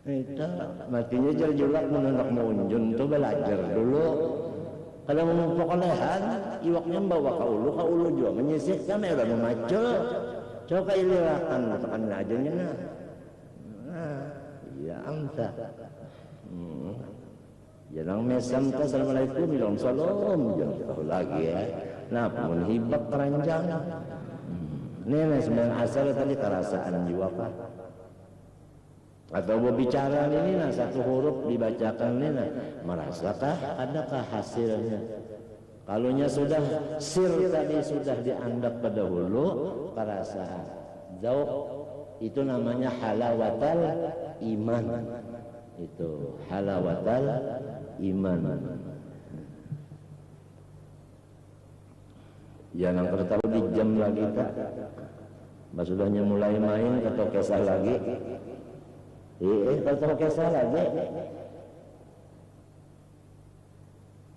Itu matinya jelak menolak munjun tuh belajar dulu. Kalau mau pekolehan, iwaknya membawa ka ulu juga menyisir kan udah memacul. Coba ilirakan tekan ajarnya nah. Ya anta. Jangan mesam ta assalamualaikum bilang salam jangan lagi ya. Nah, pun hibak keranjang. Ini sebenarnya asal tadi kerasaan jiwa Pak. Atau berbicara ini nah satu huruf dibacakan ini nah merasakah adakah hasilnya? Kalunya sudah sir tadi sudah dianggap pada hulu perasaan. Zauq itu namanya halawatal iman. Itu halawatal iman. Ya nang tahu di jam lagi tak, sudahnya mulai main atau kesah lagi, atau kesah lagi,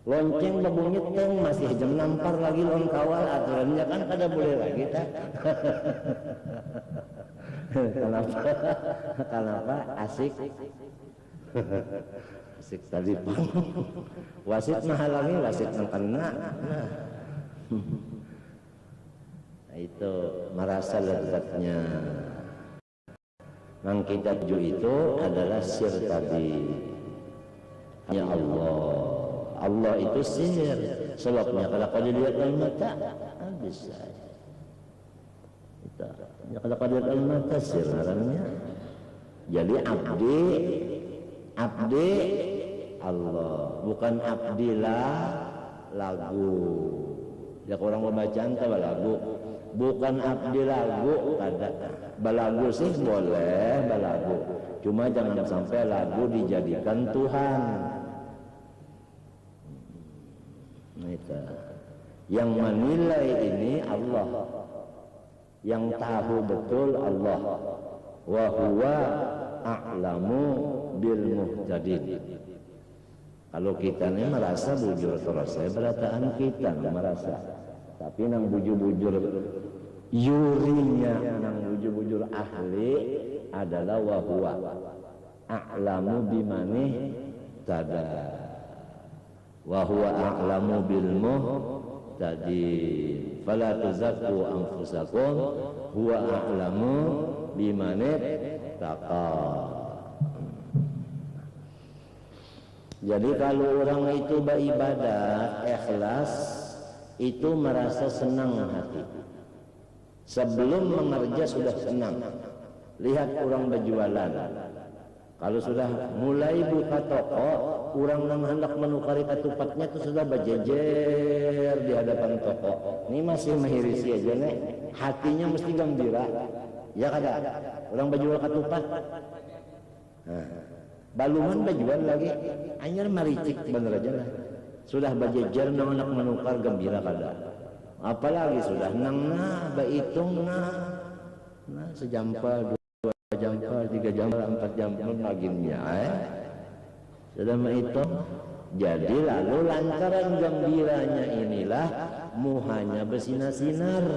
lonceng berbunyi teng masih jam nampar lagi lon kawal aturannya kan kada boleh lagi tak. Kenapa asik asik tadi wasit mahal lagi wasit kena. Nah, itu merasa lezatnya. Nang kita tuju itu adalah sir tadi. Hanya Allah itu sir. Sebabnya kalau dilihat dalam mata bisa. Itu. Kalau dilihat dalam mata sir namanya. Jadi abdi Allah, bukan abdilah lagu. Ya orang mau bacaan tak balagu, bukan abdi lagu kada. Balagu sih boleh balagu, cuma jangan sampai lagu dijadikan Tuhan. Nah, itu. Yang menilai ini Allah, yang tahu betul Allah. Wa huwa a'lamu bil muhtadin. Kalau kita ini merasa bujur terus, berataan kita merasa. Tapi nang bujur-bujur yurinya, nang bujur-bujur ahli adalah wahwa a'lamu bimani tada. Wahwa a'lamu bilmu tadi. Fala tuzakku anfusakum huwa a'lamu bimani taqa. Jadi kalau orang itu beribadah ikhlas, itu merasa senang hati. Sebelum mengerja sudah senang. Lihat orang berjualan. Kalau sudah mulai buka toko, orang yang hendak menukari ketupatnya itu sudah berjejer di hadapan toko. Ini masih mengirisi aja nih. Hatinya mesti gembira. Ya kada? Orang berjual ketupat. Nah. Baluman bajuan lagi, anyar maricik bener aja lah. Sudah bajejer nang anak menukar gembira kada. Apalagi sudah nang baitung sejampal, 2 jampal, 3 jampal, 4 jampal maginnya. Sudah menghitung. Jadi lalu lantaran gembiranya inilah muhanya bersinar-sinar.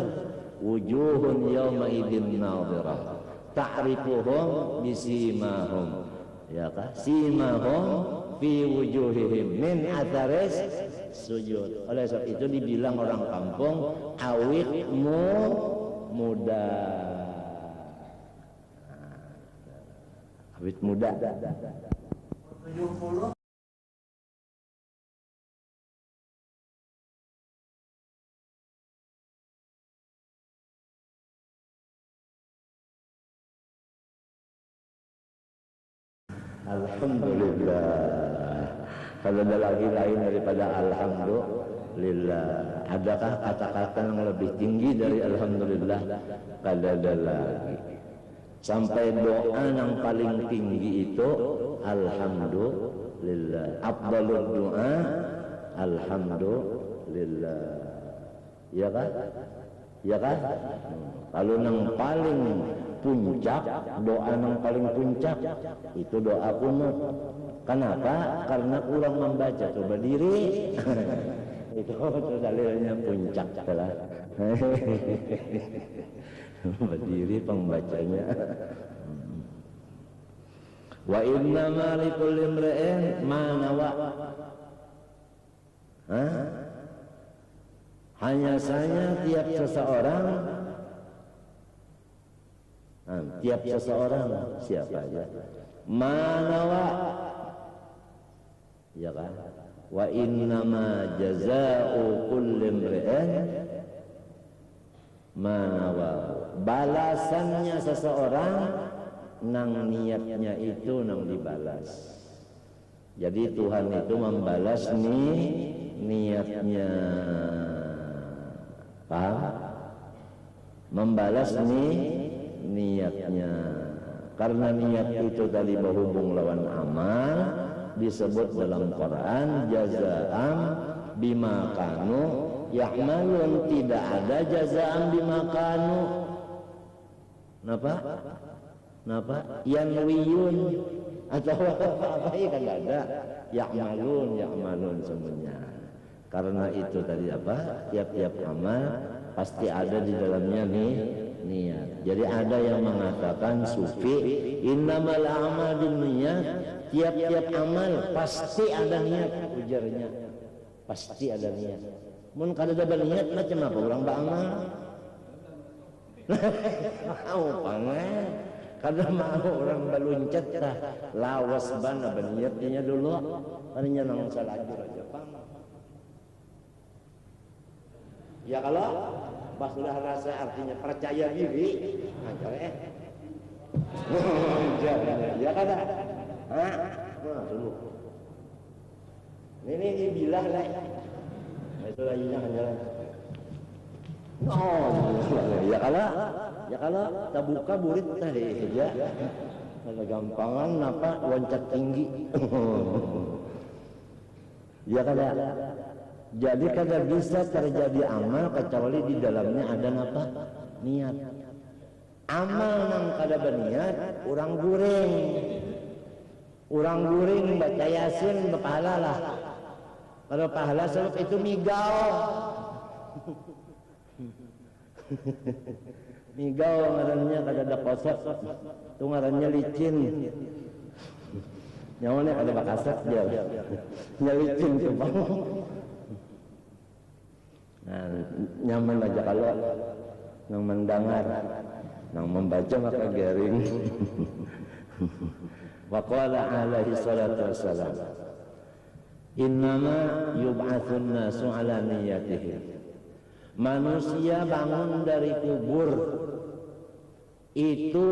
Wujuhun yawma idzin nadhirah. Ta'rifuhum bisimahum. Ya kan? Simahum fi wujuhihim min atharis sujud. Oleh sebab itu dibilang orang kampung awitmu muda. Awit muda. 70 alhamdulillah. Kalau ada lagi lain daripada alhamdulillah, adakah kata-kata yang lebih tinggi dari alhamdulillah? Kada ada lagi. Sampai doa yang paling tinggi itu alhamdulillah. Afdhalud doa alhamdulillah. Ya kan? Ya kan? Kalau yang paling puncak, doa yang paling puncak itu doa kunut. Kenapa? Karena kurang membaca. Coba diri. Itu dalilnya puncak telah. Berdiri pembacanya. Wa inna ma likulli imri'in ma nawa. Hanya saja tiap seseorang siapa aja manawa, ya kan? Wa innama jazaa'u kulli imri'in manawa, balasannya seseorang nang niatnya itu nang dibalas. Jadi Tuhan itu membalas niatnya, paham? Membalas niatnya. Karena niat itu tadi berhubung lawan amal, disebut dalam Quran jazaa'an bima kanu ya'malun. Tidak ada jazaa'an bima kanu napa yanwiyun atau apa ya, kan ada ya'malun semuanya. Karena itu tadi apa, tiap-tiap amal pasti ada di dalamnya niat. Jadi ada yang mengatakan sufi innamal a'mal binniyat, tiap-tiap amal pasti ada niat, ujarnya pasti ada niat. Mun kada ada niat macam apa orang beramal? Mau pangan kada mau orang baluncat tah lawas bana berniatnya dulu hanya nang salajur aja pang. Ya kalau pas sudah rasa artinya percaya diri, ya kada? Dulu. Ini bilah lah. Itu lagi jangan jalan. Ya kalau tak buka burit tadi ya. Kalau gampangan apa loncat tinggi. Ya kada. Jadi kada bisa terjadi amal kecuali di dalamnya ada apa? Niat. Amal nang kada berniat orang guring baca yasin berpahala lah. Kalau pahala sebab itu migau. Migau ngarannya kada ada kosot. Itu ngarannya licin. Nyawane kada bakasat dia. Nya licin tuh bang. Nah, nyaman aja kalau nang mendengar, nang membaca maka garing. Wa qala alaihi salatu wassalam, innama yub'atsun nasu ala niyyatihim. Manusia bangun dari kubur itu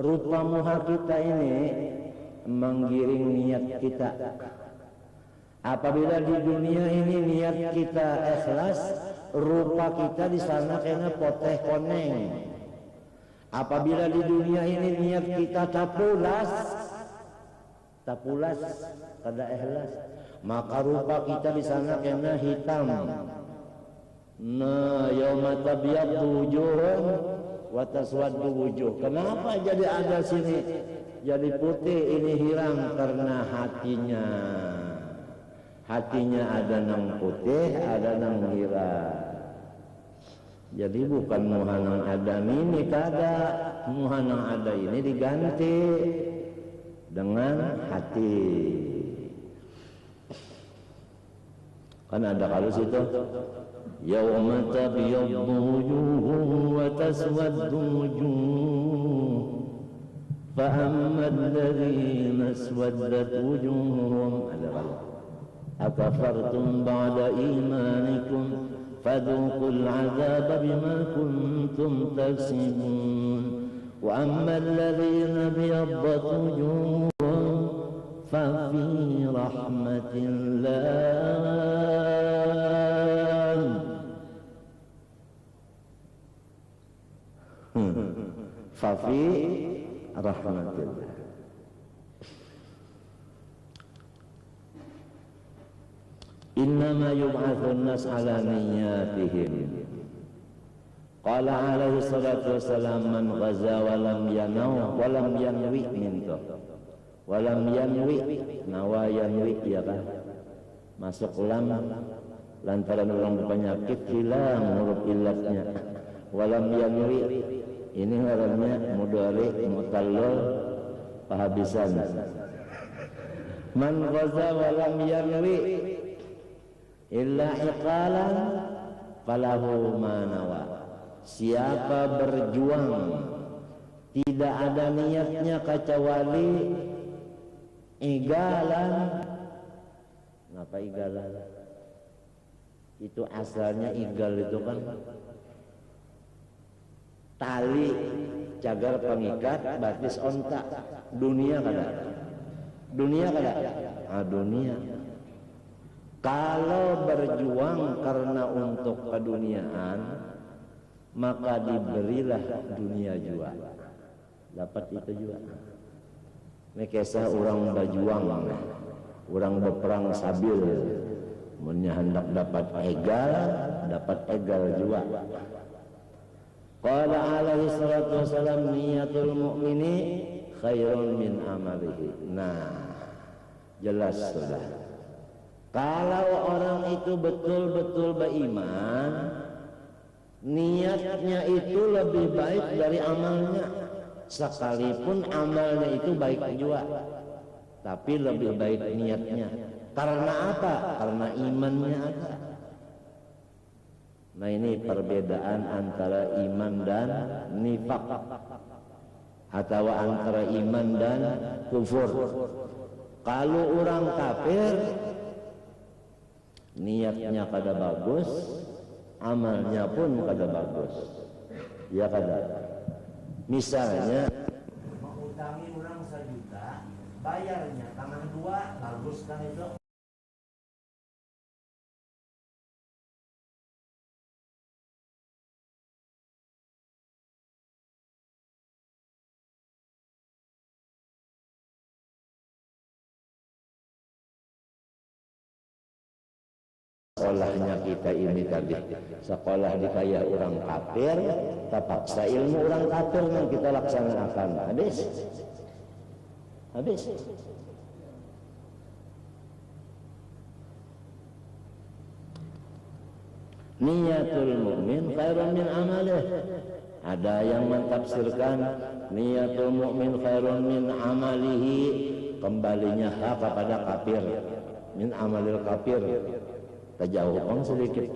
rupa muha kita ini menggiring niat kita. Apabila di dunia ini niat kita ikhlas, rupa kita di sana kena poteh koneng. Apabila di dunia ini niat kita tapulas kada ikhlas, maka rupa kita di sana kena hitam. Nah, yauma tabyaddu wujuhun wa taswaddu wujuh. Kenapa jadi ada sini jadi putih ini hilang? Karena hatinya ada nang putih, ada nang hirang. Jadi bukan muhanang ada ini kada, muhanang ada ini diganti dengan hati. Kan ada kalau situ yauma tabyaddu wujuhun wa taswaddu wujuh. Fa amma alladhina aswaddat wujuhum ada kalau akafartum ba'da imanikum fadhuqul 'adzaba bima kuntum taksibun Wa ammal ladzina biyaddat wujuhum fa fi rahmatillah. Fa fi rahmatillah. Innama yub'atsun nas ala niyyatihim. Qala alaihi salatu wassalam man ghaza wa lam yanaw wa lam yanwi mintu. Wa lam yanwi nawa yanwi ya kan. Masuk lam lantaran orang berpenyakit hilang huruf illatnya. Wa lam yanwi ini ngarannya mudhari mutallal pahabisan. Man ghaza wa lam yanwi illa iqalan falahu ma nawa. Siapa berjuang tidak ada niatnya kecuali igalan. Kenapa igalan? Itu asalnya igal itu kan tali cagar pengikat batis onta. Dunia kada? Dunia kada? Dunia. Kalau berjuang karena untuk keduniaan, maka diberilah dunia juga. Dapat itu juga. Ini kisah orang berjuang, orang berperang sabil, hendak dapat egal juga. Qala alaihi salatu wassalam niyatul mu'mini khairun min amalihi. Nah, jelas sudah. Kalau orang itu betul-betul beriman, niatnya itu lebih baik dari amalnya. Sekalipun amalnya itu baik juga, tapi lebih baik niatnya. Karena apa? Karena imannya ada. Nah ini perbedaan antara iman dan nifak, atau antara iman dan kufur. Kalau orang kafir, niatnya kada bagus, amalnya pun kada bagus. Ya kada. Misalnya mengutangi orang 1 juta, bayarnya tangan 2, bagus kan itu? Sekolahnya kita ini tadi sekolah di kaya orang kafir, terpaksa ilmu orang kafir yang kita laksanakan habis. Niyatul mu'min khairun min amalih. Ada yang mentafsirkan niyatul mu'min khairun min amalihi, kembalinya kepada kafir, min amalil kafir. Terjauh orang sedikit.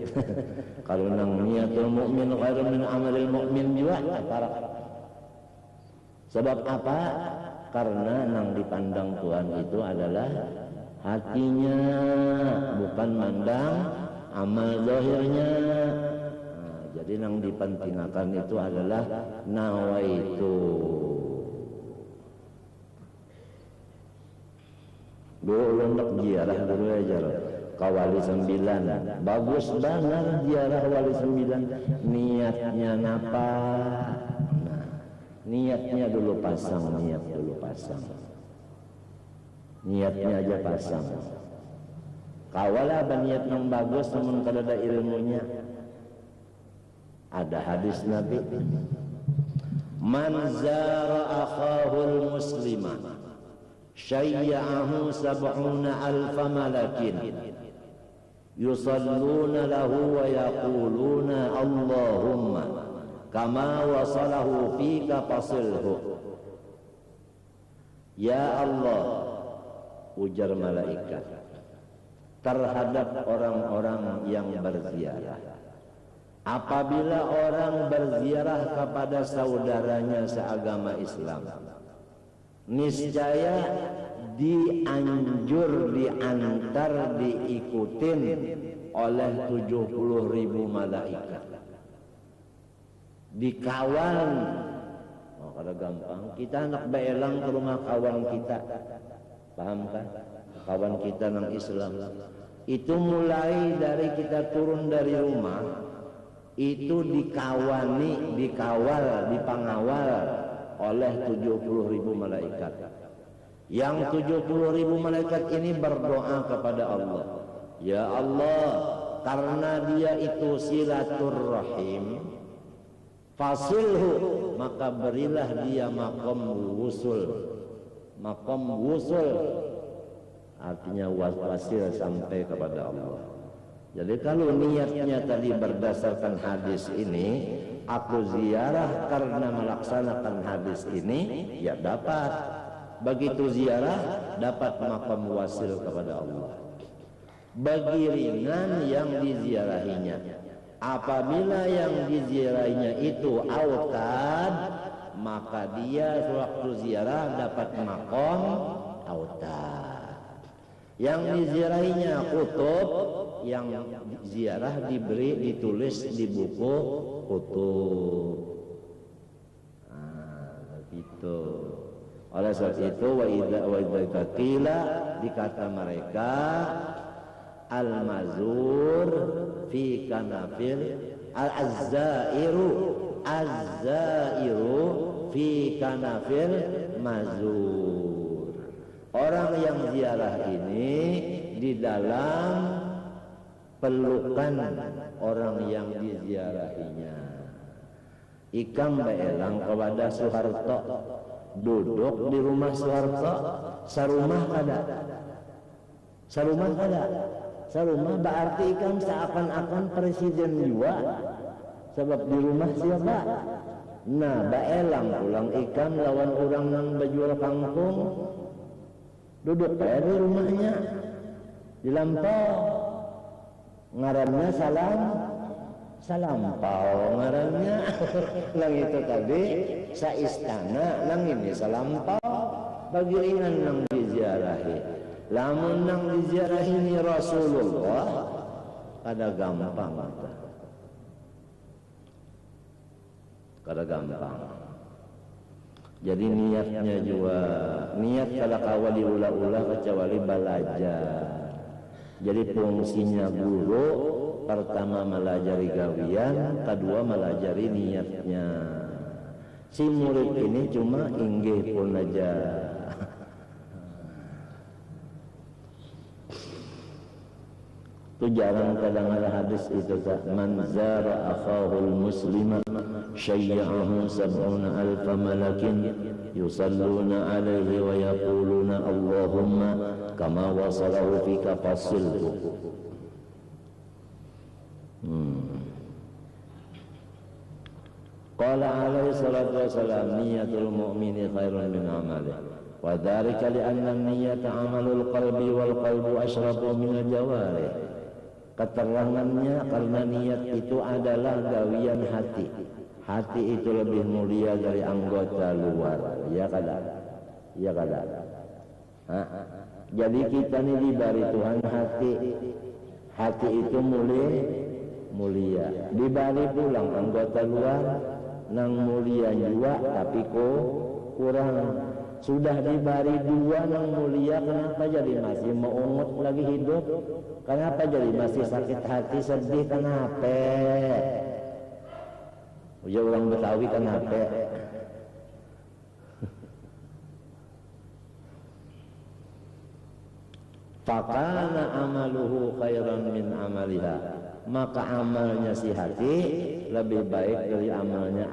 Kalau nang niatul mukmin khairun min amalil mukmin juga antara. Sebab apa? Karena nang dipandang Tuhan itu adalah hatinya, bukan mandang amal zahirnya. Nah, jadi nang dipentingkan itu adalah nawaitu. Dulu nak ziarah dulu aja. Wali 9 bagus banget ziarah wali 9. Niatnya napa? Nah, niatnya dulu pasang, niatnya aja pasang. Kawalah niat yang bagus namun kada ada ilmunya. Ada hadis Nabi, man zara akhahul muslima syai'ahu 70,000 malakin yusalluna lahu wa yaquluna Allahumma kama wasalahu fika fasilhu. Ya Allah, ujar malaikat terhadap orang-orang yang berziarah. Apabila orang berziarah kepada saudaranya seagama Islam, niscaya dianjur, diantar, diikutin oleh 70.000 malaikat, dikawal Oh, kada gampang. Kita nak beelang ke rumah kawan kita. Paham kan? Kawan kita nang Islam. Itu mulai dari kita turun dari rumah, itu dikawani, dikawal, dipangawal oleh 70.000 malaikat. Yang 70.000 malaikat ini berdoa kepada Allah. Ya Allah, karena dia itu silaturrahim, fasilhu, maka berilah dia maqam wusul. Maqam wusul artinya wasil sampai kepada Allah. Jadi kalau niatnya tadi berdasarkan hadis ini, aku ziarah karena melaksanakan hadis ini, ya dapat. Begitu ziarah, dapat maqam wasil kepada Allah. Bagi ringan yang diziarahinya, apabila yang diziarahinya itu autad, maka dia waktu ziarah dapat maqam autad. Yang diziarahinya kutub, yang ziarah diberi ditulis di buku kutub. Begitu. Oleh sebab itu wa idza qila, dikata mereka al-mazur fi kanafil al-azzairu fi kanafil mazur. Orang yang ziarah ini di dalam pelukan orang yang diziarahinya. Ikam beelang kepada Soeharto, duduk di rumah Soeharto, sarumah kada. Sarumah kada. Sarumah berarti ikam seakan-akan presiden juga. Sebab di rumah siapa? Nah, beelang pulang ikam lawan orang nang berjual kangkung. Duduk di rumahnya, di lampau, ngarannya salampau ngarannya. Lang itu tadi sa istana, lang ini salampau. Bagi ringan nang diziarahi. Lamun nang diziarahi ni Rasulullah, kada gampang. Kada gampang. Jadi niatnya juga, niat kada kawali ulah-ulah kecuali belajar. Jadi fungsinya guru, pertama melajari gawian, kedua melajari niatnya. Si murid ini cuma inggih pun aja. Itu jarang kadang ada hadis itu tak, man zara akhahul muslima syayya'ahu sab'una alfa malakin yusalluna alaihi wa yaquluna Allahumma kama wasalahu fika fasilhu. Qala alaihi salatu wassalam, niyatul mu'mini khairun min amalih, wa dhalika li'anna niyata amalul qalbi wal qalbu asyrafu min al-jawarih. Keterangannya karena niat itu adalah gawian hati. Hati itu lebih mulia dari anggota luar. Ya kada? Ya kada? Jadi kita ini diberi Tuhan hati. Hati itu mulia. Diberi pulang anggota luar nang mulia juga tapi kurang. Sudah diberi dua nang mulia, kenapa jadi masih meungut lagi hidup? Kenapa jadi masih sakit hati, sedih, kenapa? Ujar orang Betawi kenapa? Fakana amaluhu khairan min amaliha, maka amalnya si hati lebih baik dari amalnya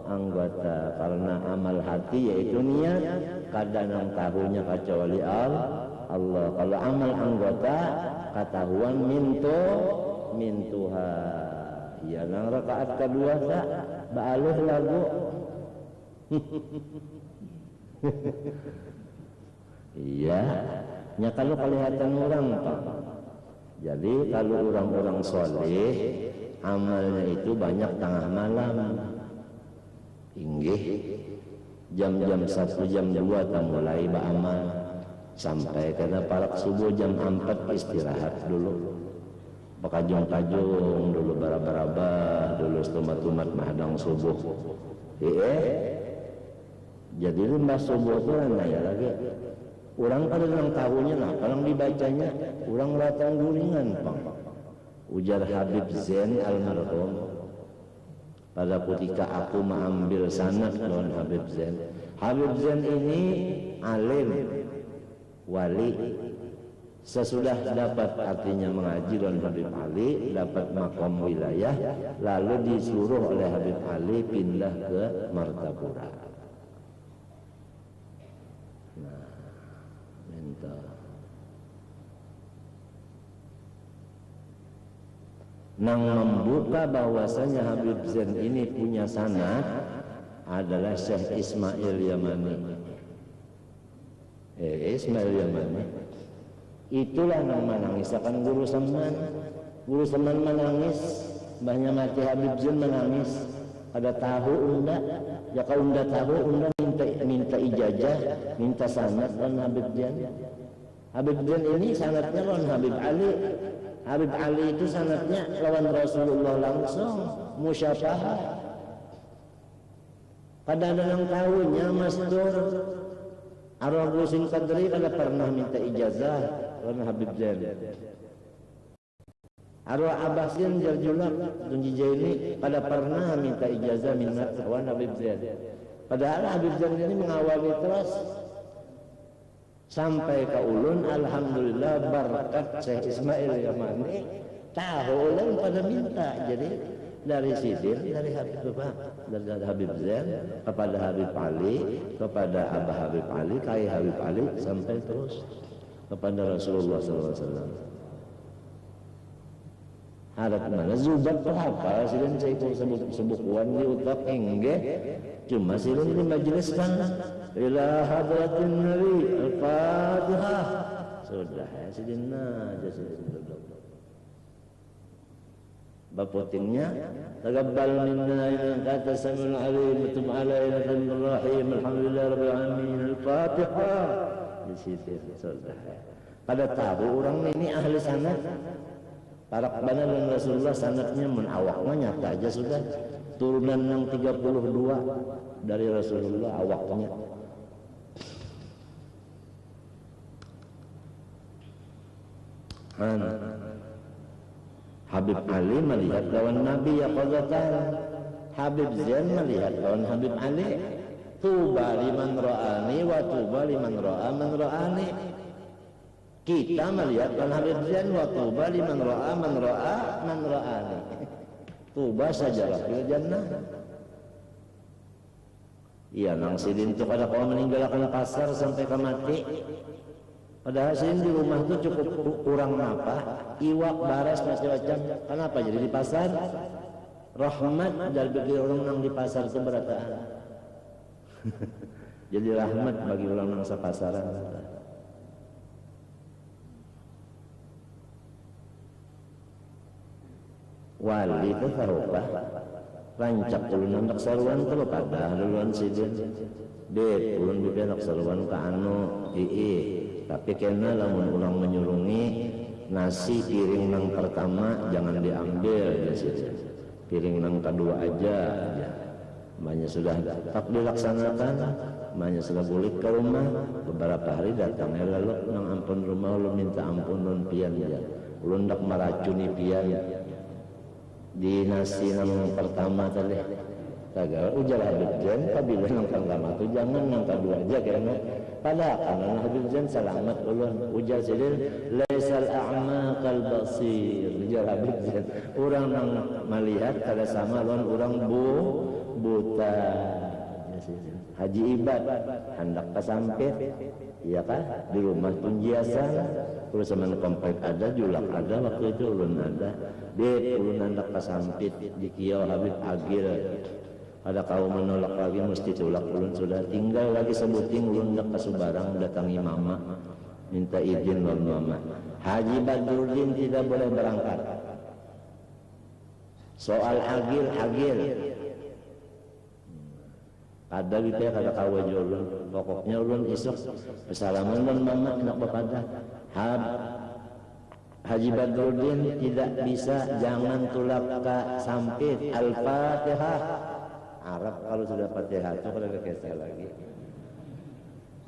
anggota, karena amal hati yaitu niat kadang tahunya kecuali Allah. Kalau amal anggota ketahuan mintuha. Ya nang rakaat kedua tak baaluh lagu. Iya, nya kalau kelihatan orang Pak. Jadi kalau orang-orang soleh amalnya itu banyak tengah malam. Inggih jam-jam 1 jam 2 tak mulai beramal sampai kena parak subuh jam 4 istirahat dulu, bekajung-kajung dulu, barabah dulu, tumat-tumat mahadang subuh, Jadi limbah subuh itu nanya lagi. Orang pada nang tahunya nah, kalau dibacanya orang latang guringan pang. Ujar Habib Zain almarhum. Pada ketika aku mengambil sanad lawan Habib Zain. Habib Zain ini alim, wali. Sesudah dapat artinya mengaji lawan Habib Ali, dapat makom wilayah, lalu disuruh oleh Habib Ali pindah ke Martapura. Nah, minta. Nang membuka bahwasanya Habib Zain ini punya sanad adalah Syekh Ismail Yamani. Ismail Yamani. Itulah nang menangis akan guru Saman. Guru Saman menangis, banyak mati Habib Zain menangis. Ada tahu unda, ya kalau unda tahu unda minta ijazah, minta sanad lawan Habib Zain. Habib Zain ini sanadnya lawan Habib Ali. Habib Ali itu sanadnya lawan Rasulullah langsung, musyafahah. Pada ada yang tahunya masdur. Arwah Rusin Qadri kada pernah minta ijazah lawan Habib Zain. Arwah Abbasin Jarjulak Tunji Jaini pada pernah minta ijazah minat lawan Habib Zain. Padahal Habib Zain ini mengawali terus sampai ke ulun, alhamdulillah berkat Syekh Ismail Yamani tahu ulun pada minta. Jadi dari Sidin, dari Habib Zain kepada Habib Ali, kepada Abah Habib Ali, Kai Habib Ali, sampai terus kepada Rasulullah SAW. Harap mana Zubat apa silin saya ikut sebukuan di utak enggak cuma silin di majelis kan ila hadratin Nabi Al-Fatihah sudah ya silin aja silin duduk bapotingnya taqabbal minna innaka samiul alim wa tub alaina innal rahim alhamdulillah rabbil alamin Al-Fatihah di situ sudah pada tahu orang ini ahli sanad. Para kebenaran dan Rasulullah sanadnya menawaknya nyata aja sudah turunan yang 32 dari Rasulullah awaknya. Habib Ali melihat lawan Nabi yaqadzatan. Habib Zain melihat lawan Habib Ali. Tuba liman ra'ani wa tuba liman ra'a man ra'ani. Kita melihat kan Habib Zain wa tuba liman ra'a man ra'ani. Tuba sajalah fil jannah. Iya nang sidin tu kada kau meninggalkan pasar sampai ke mati. Padahal sidin di rumah tu cukup kurang apa? Iwak, baras macam-macam. Kenapa jadi di pasar? Rahmat dari bagi orang nang di pasar tu berataan. Jadi rahmat bagi orang nang sapasaran. Wali itu taruhlah rancak ulun anak saruan kalau pada duluan sidin dek ulun bibi anak saruan ke anu tapi kena lamun ulang menyurungi nasi piring nang pertama jangan diambil ya sidin piring nang kedua aja banyak sudah tak dilaksanakan banyak sudah balik ke rumah beberapa hari datang lalu nang ampun rumah ulun minta ampun ulun pian ya ulun dak meracuni pian di nasi yang pertama tadi kagak ujar Habib Zain kabila yang pertama tu jangan yang kedua aja karena pada karena Habib Zain selamat ulun ujar sidin laisal a'ma kal basir ujar Habib Zain orang yang melihat kada sama lawan orang buta Haji Ibad hendak kesampit iya kan di rumah tunjiasan terus sama komplek ada julak ada waktu itu ulun ada di ulun hendak kesampit di kiau Habib Agil ada kaum menolak lagi mesti tulak ulun sudah tinggal lagi sebuting ulun hendak kesubarang datangi mama minta izin lawan mama Haji Badruddin tidak boleh berangkat soal Agil ada gitu ya kada kawe ulun pokoknya ulun isuk bersalaman dan mama nak bepada Haji Badruddin tidak bisa jangan tulak ka sampit Al-Fatihah Arab kalau sudah Fatihah itu kalau kesah lagi.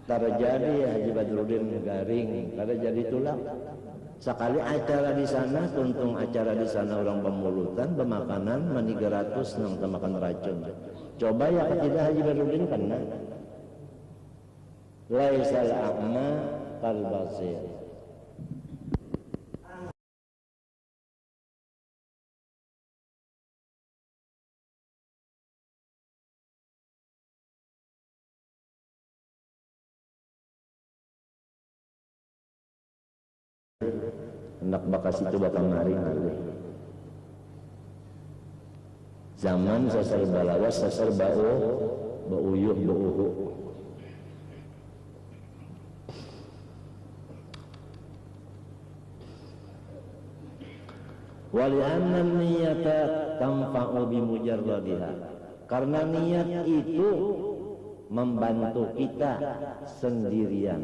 Terjadi Haji Badrudin garing, jadi tulang. Sekali acara di sana, tuntung acara di sana orang pemulutan, pemakanan, mani 300 nang makan racun. Coba ya tidak Haji Badrudin kena. Laisal a'ma kal basir. Hendak bakas itu bakal mari ngalih. Zaman sasar balawas, sasar bauyuh, bauhu. Wali'anna niyata tanfa'u bimujarradiha. Karena niat itu membantu kita sendirian.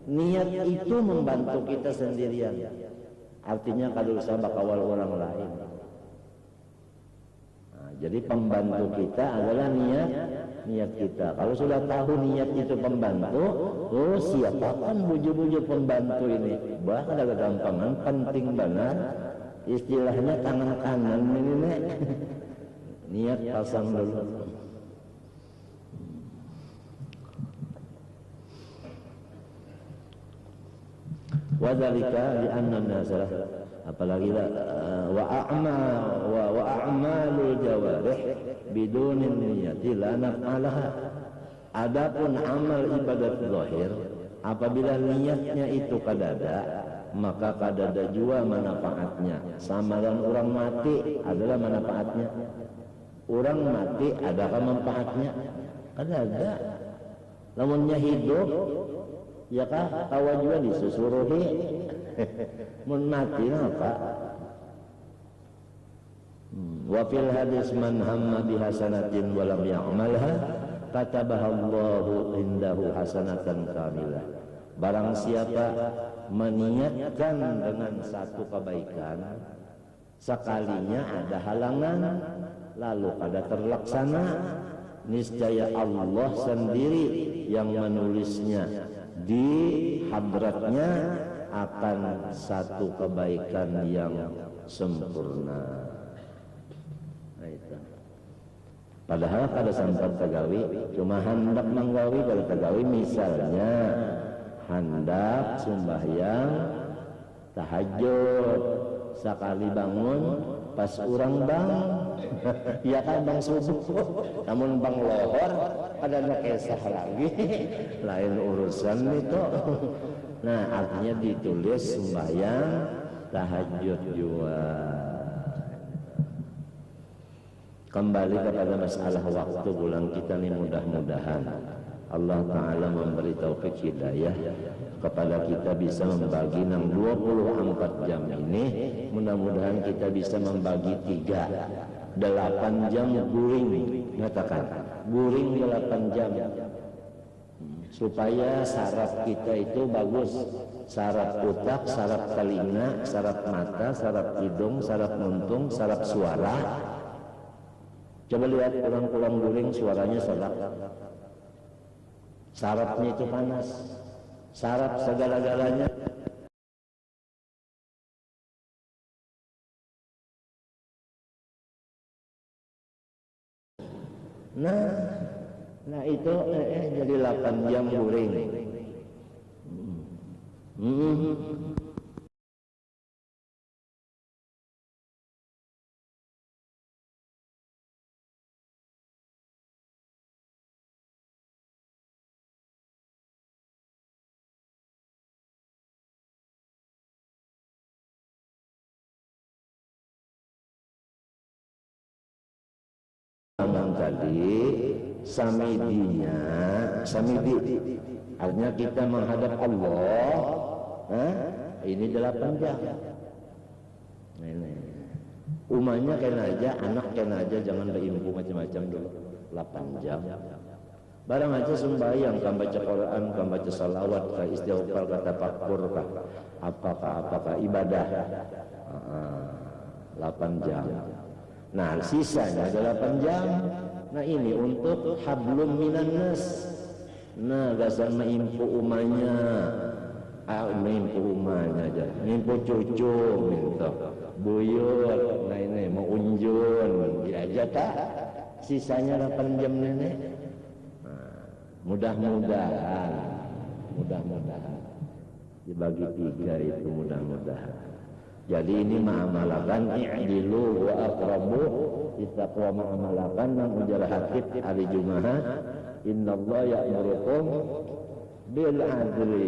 Niat itu membantu kita sendirian. Artinya kalau usah bakawal orang lain. Nah, jadi pembantu kita adalah niat kita. Kalau sudah tahu niat itu pembantu, oh siapapun buju-buju pembantu ini. Bahkan ada gampangan penting banget. Istilahnya tangan kanan ini nek. Niat pasang dulu. Wadzalika li'anna an-nasa apalagi wa a'malul jawarih bidun niyyati la naf'alaha. Adapun amal ibadat zahir apabila niatnya itu kadada, maka kadada jua manfaatnya. Sama dengan orang mati adalah manfaatnya. Orang mati adakah manfaatnya? Kadada. Lamunnya hidup ya kah tawa juga disusuruhi. Mun mati apa? Wa fil hadis man hamma bi hasanatin wa lam ya'malha katabaha Allahu indahu hasanatan kamilah. Barang siapa meniatkan dengan satu kebaikan, sekalinya ada halangan lalu kada terlaksana, niscaya Allah sendiri yang menulisnya di hadratnya akan satu kebaikan yang sempurna. Nah, itu. Padahal kada sempat tegawi, cuma hendak menggawi kalau tegawi misalnya hendak sembahyang tahajud, sekali bangun pas urang bang ya kan bang subuh, namun bang lohor ada kesah lagi lain urusan itu. Nah artinya ditulis sembahyang tahajud juga. Kembali kepada masalah waktu bulan kita ini, mudah-mudahan Allah Ta'ala memberi taufik hidayah kepada kita bisa membagi 24 jam ini. Mudah-mudahan kita bisa membagi 8 jam guring, katakan guring 8 jam supaya saraf kita itu bagus, saraf otak, saraf telinga, saraf mata, saraf hidung, saraf muntung, saraf suara. Coba lihat pulang-pulang guring suaranya serak, sarafnya itu panas, saraf segala-galanya. Nah itu jadi 8 jam guring. Tadi samidi artinya kita menghadap Allah. Ini 8 jam. Umahnya kena aja, anak kena aja, jangan berimpu macam-macam dulu. 8 jam. Barang aja sembahyang, kan baca Quran, kan baca salawat, kan istighfar, kan tafakkur, kan apakah ibadah. 8 jam. Nah sisanya 8 jam Nah ini untuk hablum minan nas. Nah gasan maimpu umanya, maimpu umanya aja, maimpu cucu, minta buyut, nah ini mau unjun, ya aja tak. Sisanya 8 jam nenek. Nah, mudah-mudahan dibagi 3 itu mudah-mudahan. Jadi ini ma'amalakan i'dilu wa aqrabu ittaqwa ma'amalakan nang ujar hakit hari Jumaat innallaha ya'murukum bil adli.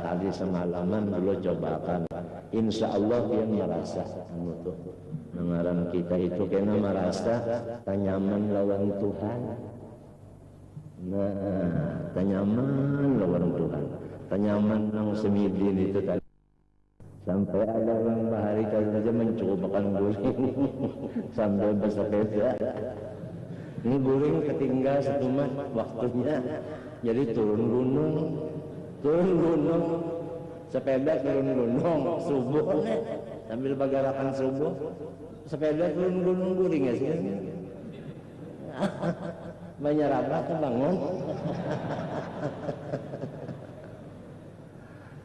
Hari semalaman dulu cobakan, insya Allah dia merasa tuh mengaran kita itu kena merasa tanyaman lawan Tuhan. Nah tanyaman lawan Tuhan, tanyaman yang semidin itu tadi. Sampai ada orang bahari kali saja mencobakan guring sambil bersepeda. Ini guring ketinggal setumat waktunya, jadi turun gunung, sepeda turun gunung, subuh sambil bagarakan subuh, sepeda turun gunung guring ya sih. Banyak rabah kebangun.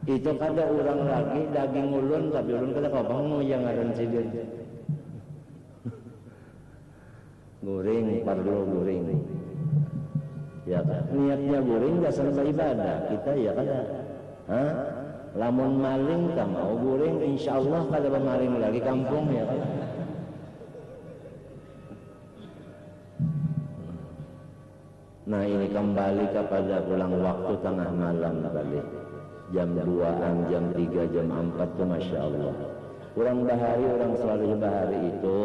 Itu kada orang lagi daging ulun tapi ulun kada kabang mau yang ngaran sidin. Guring parlo guring. Ya kan niatnya guring gak selesai ibadah kita ya kada. Hah? Lamun maling tak mau guring insyaallah kada bermaling lagi kampung ya kan. Nah ini kembali kepada pulang waktu tengah malam kali. Jam 2-an, jam 3, jam 4 tuh Masya Allah. Orang bahari, orang selalu bahari itu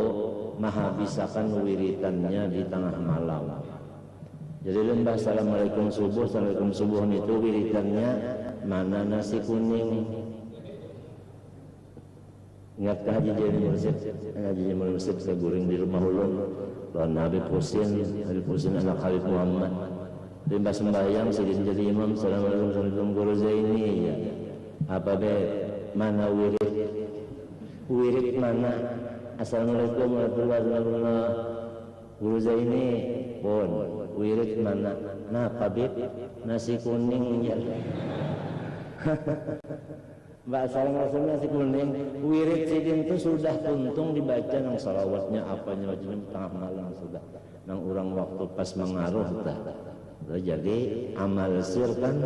maha bisakan wiritannya di tengah malam. Jadi lembah Assalamualaikum subuh, Assalamualaikum subuh itu wiritannya mana nasi kuning. Ingat ke Haji Jani Mursid? Haji Jani Mursid saya guring di rumah ulun. Lawan Habib Husin anak Khalid Muhammad. Lembah sembahyang sidin jadi imam. Assalamualaikum guru Zaini ya. Apa be mana wirid? Wirid mana? Assalamualaikum warahmatullahi wabarakatuh. Guru Zaini pun wirid mana? Nah Habib nasi kuning ya. Mbak Assalamualaikum nasi kuning. Wirid sidin itu sudah tuntung dibaca nang salawatnya apanya macam tengah malam sudah. Nang orang waktu pas mengaruh dah. Jadi amal sir kan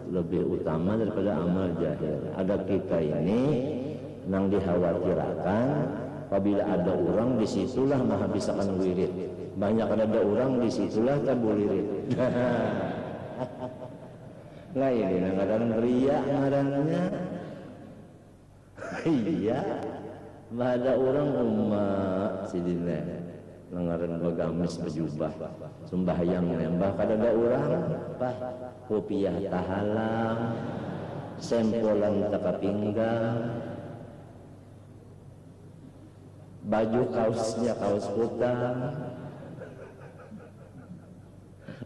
lebih utama daripada amal jahil. Ada kita ini nang dikhawatirkan apabila ada orang disitulah maha bisakan wirid. Banyak ada orang disitulah tabul wirid. Lah ini ngaran ria ngarannya. Iya, ada orang umat sidine ngaran bagamis berjubah sembahyang nembah kada ada orang apa kopiah tahalang sempolan taka pinggang baju kaosnya kaos kutang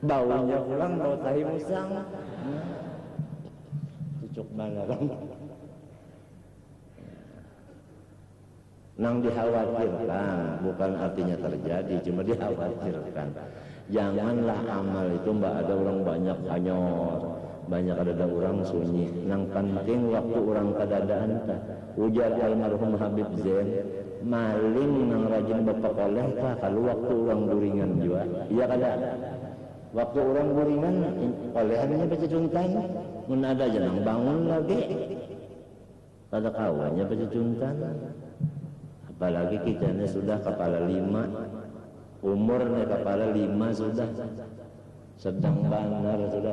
baunya pulang bau tahi musang cucuk mana kan nang dikhawatirkan bukan artinya terjadi cuma dikhawatirkan. Janganlah amal itu mbak ada orang banyak kanyor banyak ada orang sunyi nang penting waktu orang kadadaan ta ujar almarhum Habib Zain maling nang rajin bapak oleh ta kalau waktu orang guringan juga iya kada waktu orang guringan olehannya baca juntan mun ada jangan bangun lagi kada kawannya baca juntan. Apalagi kitanya sudah kepala 5 umurnya kepala 5 sudah sedang banar sudah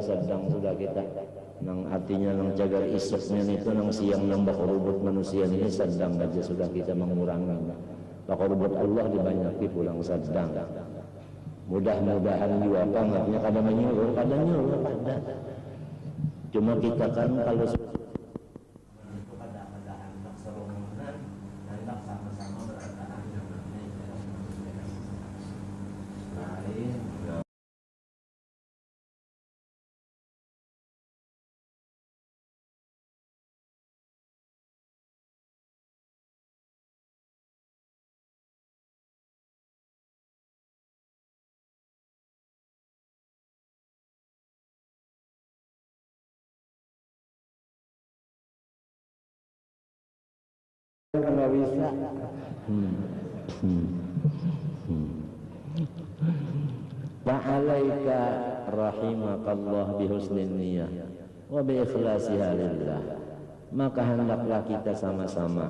kita nang artinya nang jaga isuknya itu nang siang nang bakorubut manusia ini sedang aja sudah kita mengurangi bakorubut Allah dibanyaki pulang sedang mudah-mudahan juga apa artinya kadang menyuruh kadang nyuruh pada cuma kita kan kalau nggak bisa. Fa'alaika rahimakallah bihusnin niyah wa bi ikhlasiha lillah. Maka hendaklah kita sama-sama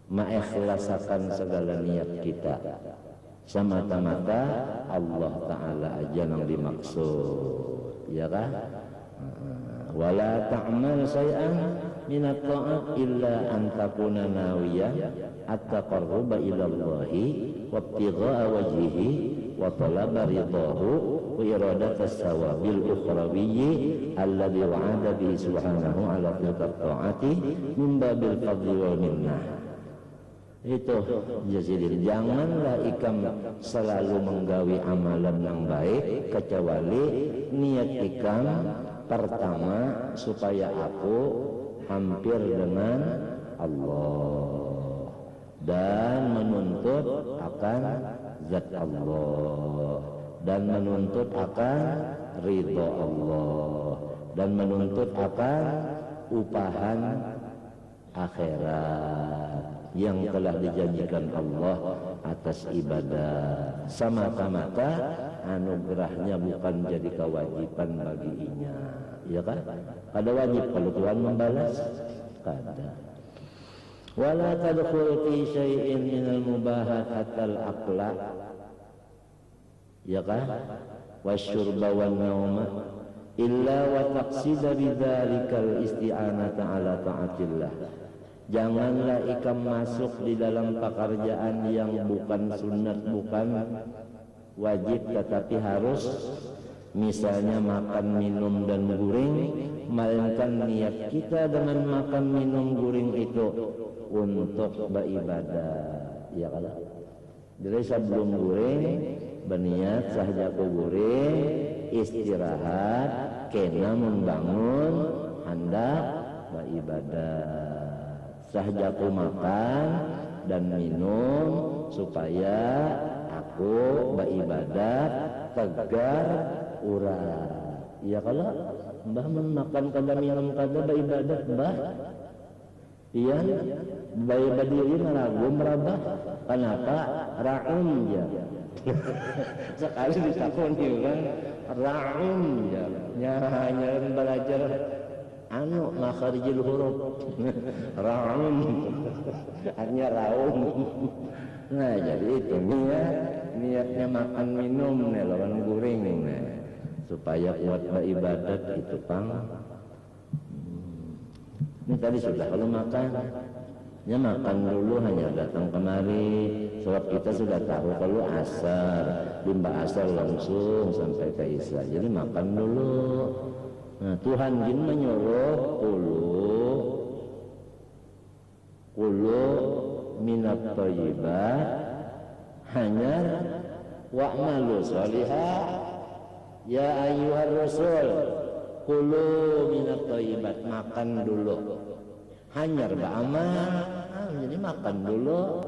mengikhlaskan segala niat kita semata-mata Allah Ta'ala aja yang dimaksud, ya kan? Wala ta'mal syai'an minat ta'at illa an takuna nawiyah at-taqarruba ila Allahi wa ibtigha'a wajhihi wa talaba ridahu wa iradatas sawabil ukhrawiyyi alladhi wa'ada bihi subhanahu ala tilka ta'ati min babil fadli wal minnah. Itu jadi janganlah ikam selalu menggawi amalan yang baik kecuali niat ikam pertama supaya aku hampir dengan Allah dan menuntut akan zat Allah dan menuntut akan ridha Allah dan menuntut akan upahan akhirat yang telah dijanjikan Allah atas ibadah. Semata-mata anugerahnya bukan jadi kewajiban baginya, ya kan? Ada wajib kalau Tuhan membalas, kada. Wala tadkhul fi syai'in minal mubahat hatal aqla, ya kan? Wasyurba wan nauma illa wa taqsida bidzalikal isti'anata ala ta'atillah. Janganlah ikam masuk di dalam pekerjaan yang bukan sunat, bukan wajib, tetapi harus misalnya makan, minum, dan guring, melainkan niat kita dengan makan, minum, guring itu untuk beribadah, ya kalau jadi sebelum guring berniat sahajaku guring istirahat kena membangun hendak beribadah. Sahajaku makan dan minum supaya aku beribadat tegar urat. Ya kalau mbah makan kada minum kada beribadat mbah. Iya, beribadat diri ragu merabah. Kenapa? Ra'um ya. Sekali ditakoni orang ra'um ya. Hanya belajar makharijul huruf ra'um artinya raum. Nah jadi itu niatnya makan minum nih lawan guring nih supaya kuat beribadat itu pang. Ini tadi sudah kalau makan ya makan dulu hanya datang kemari sebab kita sudah tahu kalau asar limba asar langsung sampai ke isya jadi makan dulu. Nah, Tuhan jin menyuruh kulu minat thayyibat hanya wa'malu sholihah ya ayyuhar rasul kulu minat thayyibat makan dulu hanya beramal jadi makan dulu.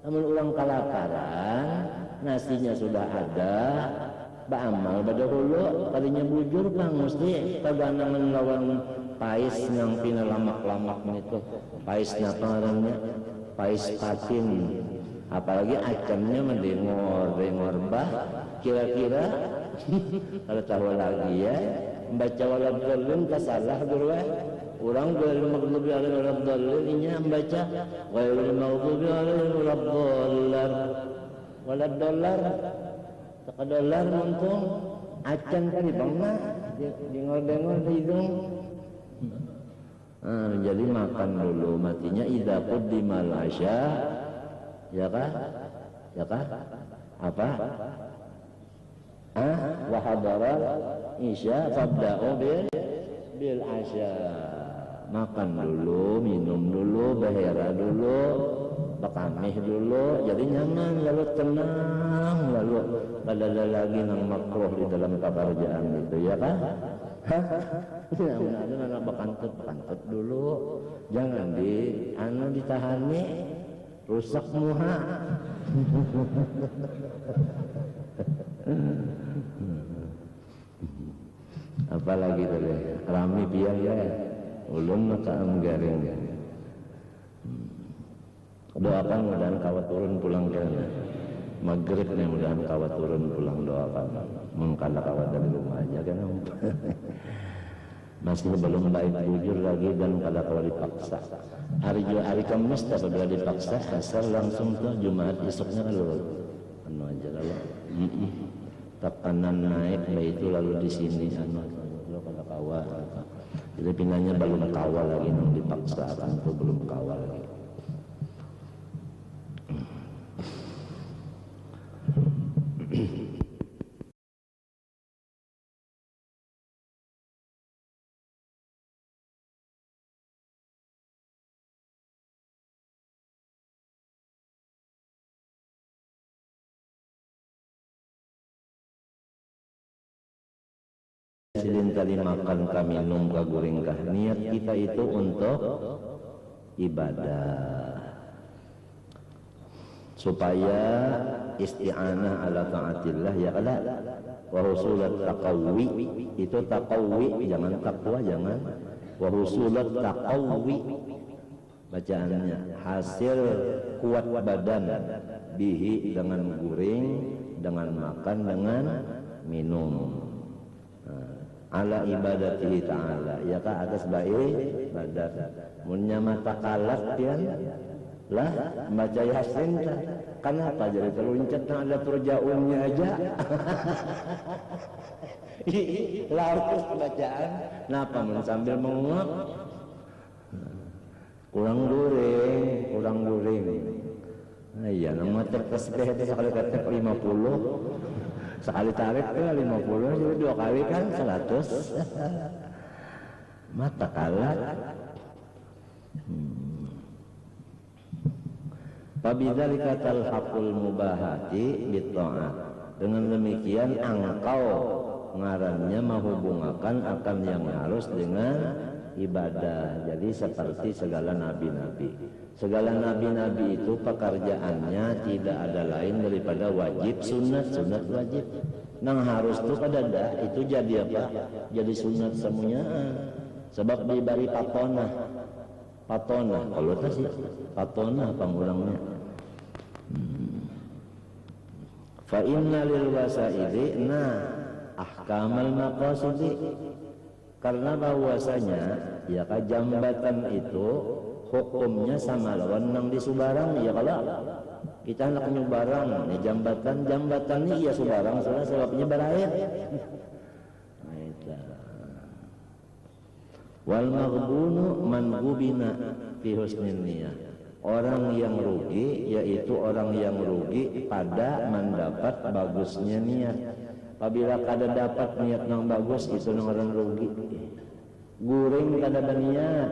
Namun ulang kelaparan nasinya sudah ada beramal pada hulu kalinya bujur bang mesti kaganangan lawan pais yang pina lamak-lamak itu pais naparannya pais patin apalagi acamnya mendengor bah kira-kira kalau tahu lagi ya membaca waladhdallin kasalah guru orang ghairil maghdubi alaihim waladdallin inya membaca ghairil maghdubi alaihim waladdallin dolar untung acan kali bangna dengor-dengor di hidung. Jadi makan dulu matinya idza quddimal asya ya kah apa wa hadara isya fabda'u bil asya. Makan dulu, minum dulu, bahera dulu, bakamih dulu, jadi nyaman, lalu tenang, lalu ada lagi yang makruh di dalam pekerjaan itu, ya kan? Ada anak bakantut dulu, jangan ditahani, rusak muha. Apalagi tadi, rami biaya. Ulun maka garing Doakan mudahan kawat turun pulang ke maghrib nih, mudahan kawat turun pulang, doakan mengkala kawat dari rumah aja kan. Masih belum baik bujur lagi dan kada kawat dipaksa. Hari Kamis apabila dipaksa asal langsung tuh Jumat esoknya lalu anu aja lalu tekanan naik itu lalu di sini anu lo kada kawat. Jadi pinanya belum kawal lagi nang dipaksa akan tuh belum kawal lagi. Sidin tadi makan ka minum ka guring kah, niat kita itu untuk ibadah supaya isti'anah ala ta'atillah ya kada wa husulat taqawwi, itu taqawwi jangan takwa, jangan wa husulat taqawwi bacaannya hasil kuat badan bihi dengan guring, dengan makan, dengan minum ala ibadatihi ta'ala ya ka atas baik badat munnya mata kalat pian lah baca yasin kenapa jadi teruncet nah ada turjaunnya aja lalu bacaan kenapa sambil menguap kurang guring nah iya nama terkesbeh itu sekali ketek 50 sekali tarik ke 50 jadi 2 kali kan 100 mata kalat. Fabidzalika talhaqul mubahati bitta'at, dengan demikian engkau ngarannya menghubungkan akan yang harus dengan ibadah. Jadi seperti segala nabi-nabi. Segala nabi-nabi itu pekerjaannya tidak ada lain daripada wajib, sunat, sunat, wajib. Nang harus itu kadada itu jadi apa? Jadi sunat semuanya. Sebab diberi patona. Kalau itu sih patona pangulangnya. Fa inna lil wasaidi ahkamal maqasidi, karena bahwasanya ya jambatan itu hukumnya sama lawan nang di Subarang ya kalau kita hendak nyubarang nih jambatan nih ya Subarang soalnya sebabnya berair. Wal maghbunu man ghubina fi husnin niyah, orang yang rugi yaitu orang yang rugi pada mendapat bagusnya niat. Apabila kada dapat niat yang bagus itu orang rugi. Guring kada berniat,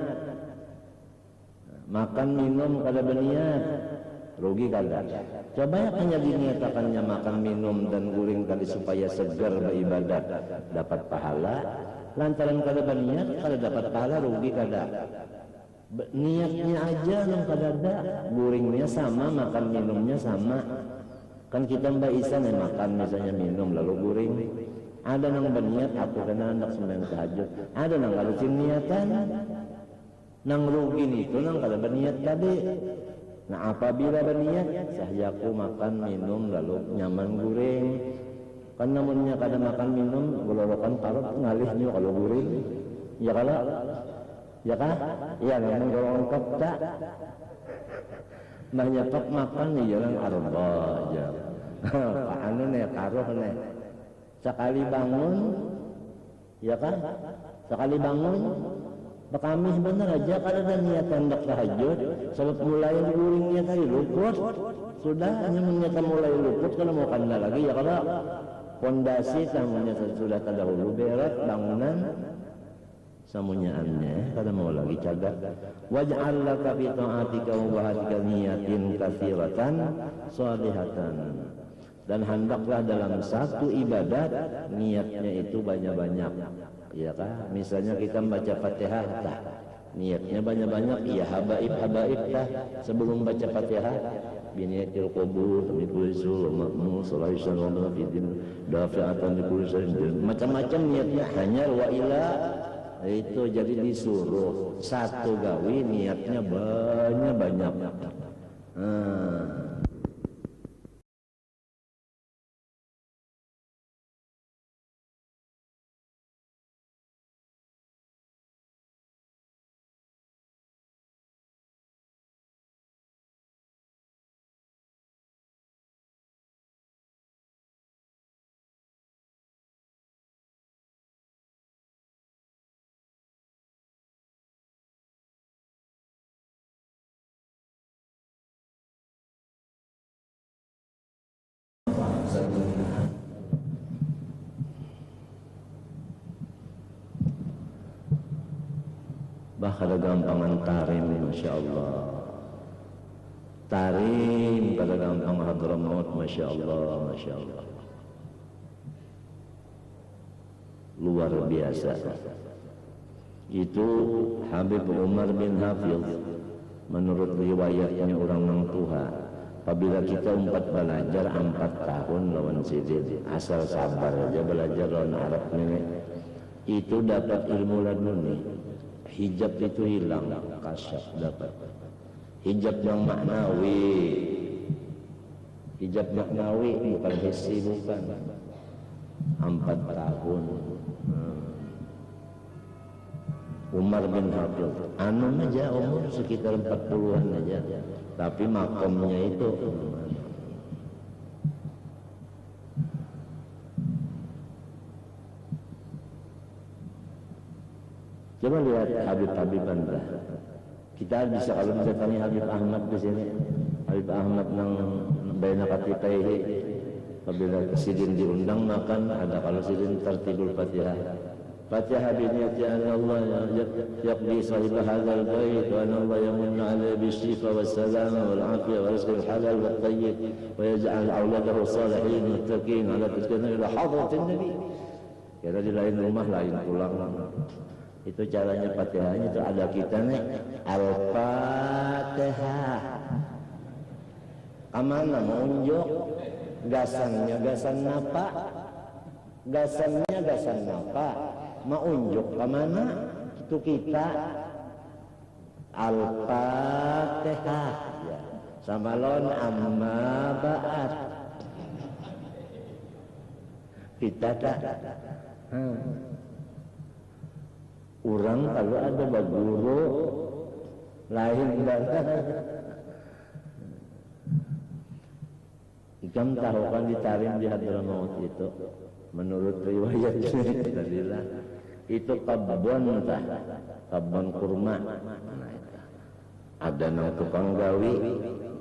makan minum kada berniat, rugi kada. Coba ya hanya diniatakannya makan minum dan guring tadi supaya segar beribadat dapat pahala. Lantaran kada berniat kada dapat pahala, rugi kada. Niatnya aja nang kada ada, guringnya sama, makan minumnya sama. Kan kita Mbak Isa nih makan misalnya minum lalu guring. Ada nang berniat aku kena hendak sembahyang tahajud. Ada nang kada niatan. Nang rugi itu nang kada berniat tadi. Nah apabila berniat sahyaku makan minum lalu nyaman guring. Kan namunnya kada makan minum gololokan parut ngalihnya kalau guring. Ya kalau ya kan? Iya namun golongan kopta. Banyak pak makan nih jalan arba aja. Pak anu nih karuh nih. Sekali bangun, ya kan? Sekali bangun, Kamis bener aja kada ada niat hendak tahajud. Sebab mulai guringnya tadi luput. Sudah hanya niat mulai luput kalau mau kanda lagi ya kalau pondasi tamunya sudah terdahulu beres bangunan. Samunyaannya kada mau lagi cagat. Waj'al laka fi ta'atika wa bahadika niyatin katsiratan shalihatan, dan hendaklah dalam satu ibadat niatnya itu banyak-banyak ya kan. Misalnya kita membaca Fatihah tah niatnya banyak-banyak, ya habaib tah sebelum baca Fatihah biniyatil qubur bikulsul ma'mu salaisan wa mafidin dafi'atan bikulsul macam-macam niatnya. Hanya wa ila itu jadi disuruh satu gawi niatnya banyak-banyak. Bah kada gampangan tarim, Masya Allah. Tarim kada gampang Hadramaut, Masya Allah, Masya Allah. Luar biasa. Itu Habib Umar bin Hafidh, menurut riwayatnya orang Nang Tuha, apabila kita belajar 4 tahun lawan sidin, asal sabar aja belajar lawan Arab ini, itu dapat ilmu laduni. Hijab itu hilang, kasyaf dapat. Hijab yang maknawi, hijab maknawi bukan hissi, bukan. 4 tahun. Umar bin Hafidh, anu aja umur sekitar 40-an aja, tapi makomnya itu coba lihat Habib Anda. Kita bisa kalau mendatangi Habib Ahmad di sini, Habib Ahmad nang baina katitaihi, apabila sidin diundang makan ada, kalau sidin tertibul Fatihah. Fatihah biniyati anna Allah yaqdi sahib hadzal bait wa anna Allah yamunnu alayhi bis-shifa was-salama wal-'afiyah wa rizqil halal wat-tayyib wa yaj'al auladahu salihin muttaqin ala tazkiyana ila hadratin nabi. Kira di lain rumah lain pulang. Itu caranya Fatihahnya itu ada kita nih Al-Fatihah. Kamana mau unjuk gasannya gasan napa? Gasannya gasan napa? Mau unjuk kamana? Itu kita Al-Fatihah ya. Sama lawan amma ba'at. Kita tak orang kalau ada baguru lain banget. Ikam tahu kan ditarim di Hadramaut itu, menurut riwayat tadilah itu kabon tah, kabon kurma. Nah, itu. Ada nang tukang gawi,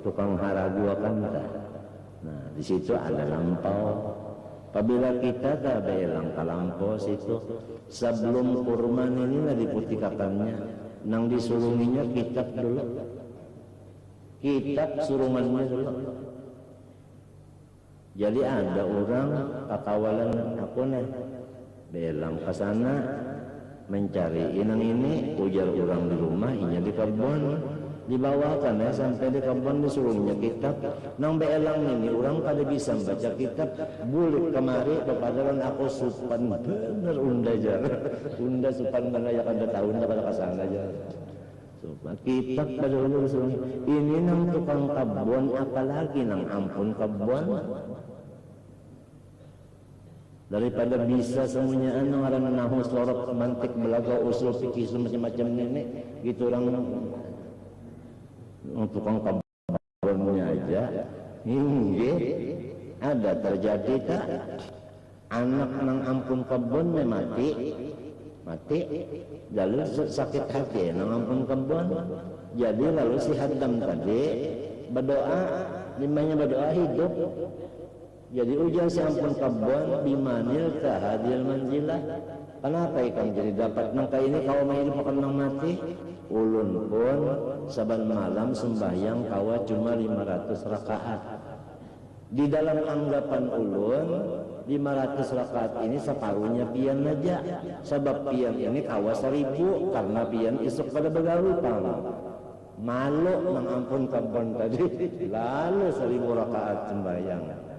tukang haraguakan tah. Nah di situ ada lampau. Apabila kita tak belang kalampau situ, sebelum kurman ini lah diputikakannya, nang disurunginya kitab dulu, kitab surungannya dulu. Jadi ada orang kakawalan aku nih, belang ke sana mencari inang ini, ujar orang di rumah, inya di kebun. Dibawakan ya sampai di kampung disuruhnya kitab nang beelang ini orang kada bisa baca kitab bulik kemari kepadaran aku supan bener unda jar unda supan mana ya kada tahu unda kada kasana aja supan kitab pada ulur suruh ini nang tukang kabon apalagi nang ampun kabon daripada bisa semuanya anu ngaran nahu sorot mantik belaga usul fikih macam-macam nenek gitu orang tukang kabonnya aja hingga ada terjadi tak anak nang ampun kabonnya mati lalu sakit hati nang ampun kabon jadi lalu si Haddam tadi berdoa limanya berdoa hidup jadi ujian si ampun kabon bimanil tahadil manjilah. Kenapa ikan jadi dapat nangka ini kaum ini makan nang mati ulun pun saban malam sembahyang kawa cuma 500 rakaat. Di dalam anggapan ulun 500 rakaat ini separuhnya pian aja. Sebab pian ini kawa 1000 karena pian isuk pada begawi pang. Malu mengampun kabon tadi lalu 1000 rakaat sembahyang.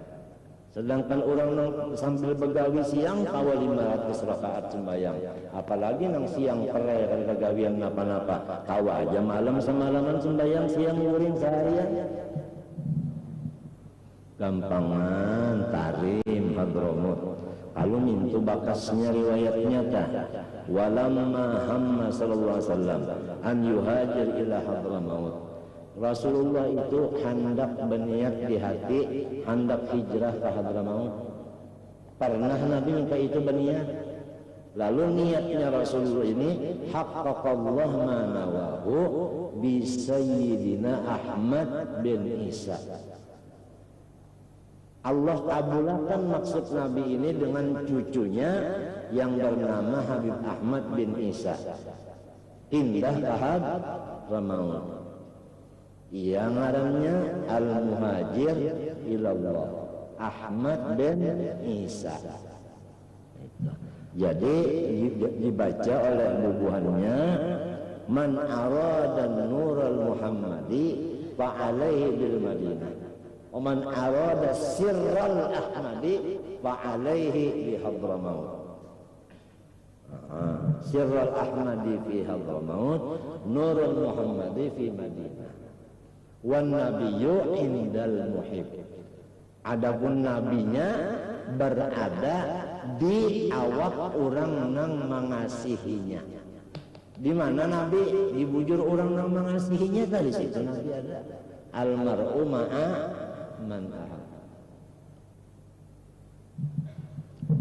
Sedangkan orang nang sambil begawi siang kawa 500 rakaat sembahyang. Apalagi nang siang perai kan begawian napa-napa. Kawa aja malam semalaman sembahyang siang nguring seharian. gampangan Tarim Hadramut. Kalau mintu bakasnya riwayatnya tah walamma hamma sallallahu alaihi wasallam an yuhajir ila Hadramaut. Rasulullah itu hendak berniat di hati hendak hijrah ke Hadramaut. Pernah Nabi minta itu berniat. Lalu niatnya Rasulullah ini haqqaqallah ma nawahu bi sayyidina Ahmad bin Isa. Allah kabulkan maksud Nabi ini dengan cucunya yang bernama Habib Ahmad bin Isa. Pindah ke Hadramaut. Yang ngarannya Al-Muhajir ilallah Ahmad bin Isa. Jadi dibaca oleh bubuhannya man arada nural Muhammadi fa alaihi bil Madinah. Wa man arada sirral Ahmadi fa alaihi bi Hadramaut. Sirral Ahmadi fi Hadramaut, nurul Muhammadi fi Madinah. Wan nabiyyu indal muhib. Adapun nabinya berada di awak orang nang mengasihinya. Di mana Nabi dibujur orang nang mengasihinya tadi situ Nabi ada. Almar'u ma'a man ahab.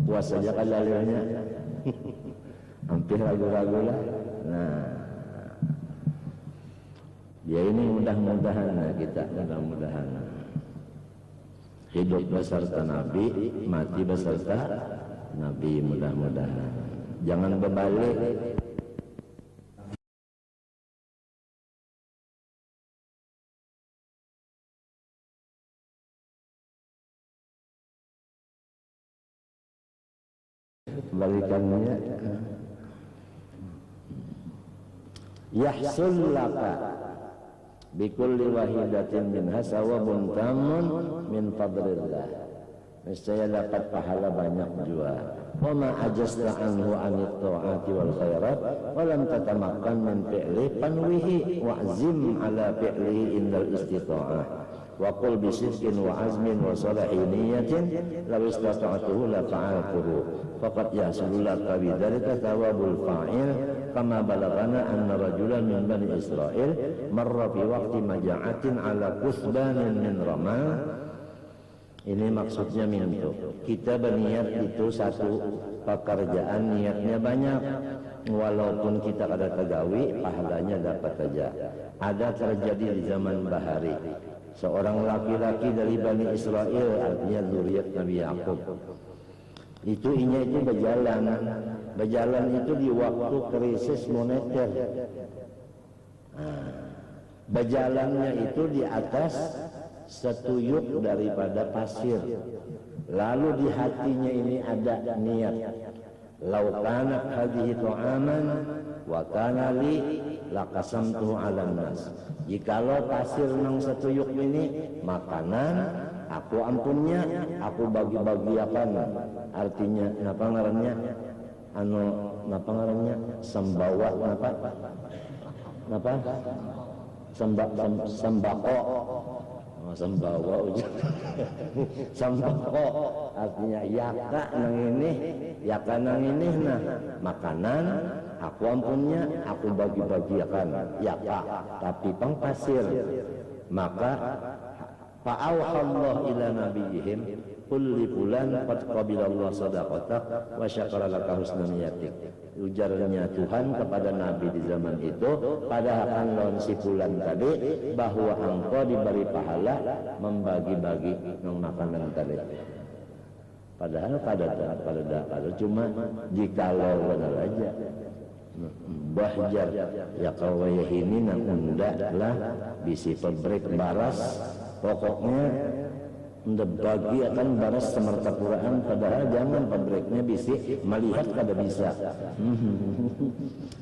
Puas saja kan dalilnya. Hampir ragu-ragu lah. Nah, ya ini mudah-mudahan kita mudah-mudahan hidup beserta Nabi, mati beserta Nabi, mudah-mudahan. Jangan berbalik. Kebalikannya yahsul laka bikulli wahidatin minha sawabun tamun min fadlillah. Niscaya dapat pahala banyak juga. Wa ma ajasta anhu anit ta'ati wal khairat wa lam tatamakkan min fi'li panwihi wa'zim ala fi'lihi indal istita'ah. Wa qul bisidqin wa azmin wa salahi niyatin law istata'tuhu la fa'altuhu faqad yahsulu laka bidzalika thawabul fa'il kama balagana anna rajulan min bani Israil marra fi waqti maja'atin ala kusbanin min ramal. Ini maksudnya mintu. Kita berniat itu satu pekerjaan niatnya banyak. Walaupun kita ada kegawi, pahalanya dapat saja. Ada terjadi di zaman Bahari. Seorang laki-laki dari Bani Israel, artinya zuriat Nabi Yakub. Itu berjalan. Berjalan itu di waktu krisis moneter. Berjalannya itu di atas setuyuk daripada pasir. Lalu di hatinya ini ada niat. Lau kanat hadhihi ta'aman wa kana li laqasamtuhu 'alan nas. Jikalau pasir nang setuyuk ini makanan, aku ampunnya, aku bagi-bagiakan. Artinya napa ngarannya? Napa ngarannya? Sembawa napa? Napa? Sembako. Sembawa ujung. Sembako artinya yaka nang ini nah makanan aku ampunnya, aku bagi-bagiakan yaka, tapi pang pasir. Maka fa'auhallahu ila nabiyihim qul li fulan qad qabilallahu sadaqatak wa syakara laka husna niyatik. Ujarnya Tuhan kepada Nabi di zaman itu pada akan lawan si fulan tadi bahwa engkau diberi pahala membagi-bagi makanan tadi. Padahal pada cuma jikalau benar aja bahjar ya kawayah ini nang unda lah bisi pabrik baras pokoknya unda bagi akan baras semertapuraan, padahal jangan pabriknya bisi melihat kada bisa.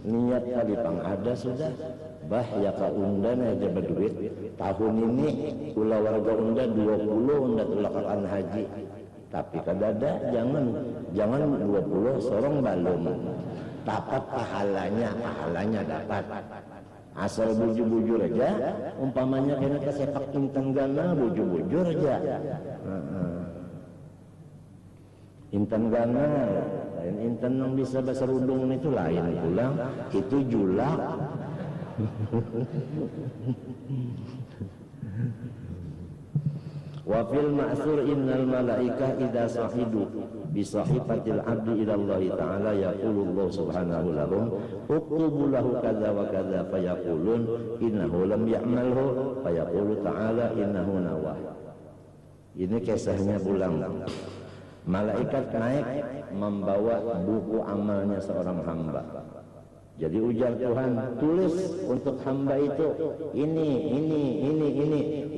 Niat kali pang ada sudah bah ya ka unda aja berduit tahun ini ulah warga unda 20 unda tulakan haji, tapi kadada jangan 20 sorong balum dapat pahalanya dapat. asal bujur-bujur aja, umpamanya kena kesepak inten gana bujur-bujur aja. Inten gana lain inten yang bisa bahasa rudung itu lain pulang, itu julak. Wa fil ma'sur innal malaikah idza sahidu bi sahifatil abdi ila Allah taala yaqulu Allah subhanahu lahum uktubu lahu kadza wa kadza fayaqulun innahu lam ya'malhu fayaqulu ta'ala innahu nawah. Ini kisahnya pulang. Malaikat naik membawa buku amalnya seorang hamba. Jadi ujar Tuhan, tulis untuk hamba itu ini.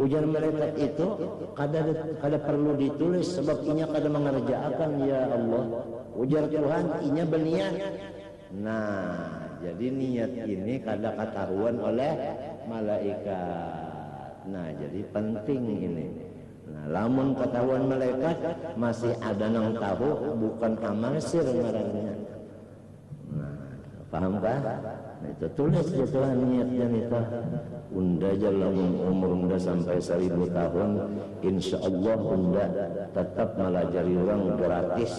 Ujar malaikat itu kada perlu ditulis sebab inya kada mengerjakan ya Allah. Ujar Tuhan, inya berniat. Nah, jadi niat ini kada ketahuan oleh malaikat. Nah, jadi penting ini. Nah, lamun ketahuan malaikat masih ada nang tahu bukan amal sir ngarannya. Paham kah? Nah, itu tulis ya Tuhan niatnya itu. Unda jalan umur unda sampai 1000 tahun, insya Allah unda tetap melajari orang gratis.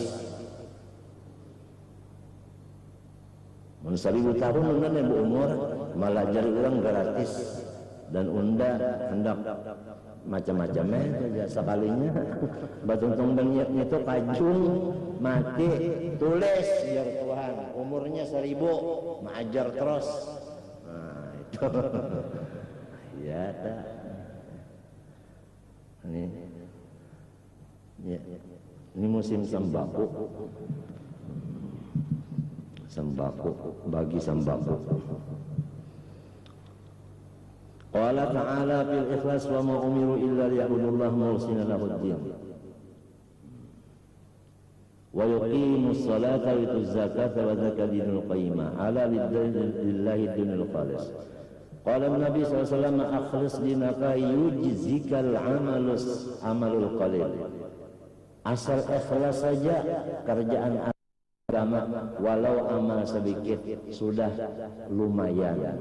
Mun 1000 tahun unda nih umur melajari orang gratis dan unda hendak macam-macamnya saja sekalinya batuntung berniatnya itu kajung mati tulis ya Tuhan umurnya 1000 mengajar terus. Nah itu ya tak ini musim sembako bagi sembako. Qala ta'ala fil ikhlas wa ma umiru illa liya'budullaha mukhlishina lahud-din wa yuqimus salata wa yutuz zakata wa dzaka dinul qayyimah ala lillahi dinul khalis. Qala Nabi sallallahu alaihi wasallam akhlis dinaka yujzikal amalul qalil. Asal ikhlas saja kerjaan agama walau amal sedikit sudah lumayan.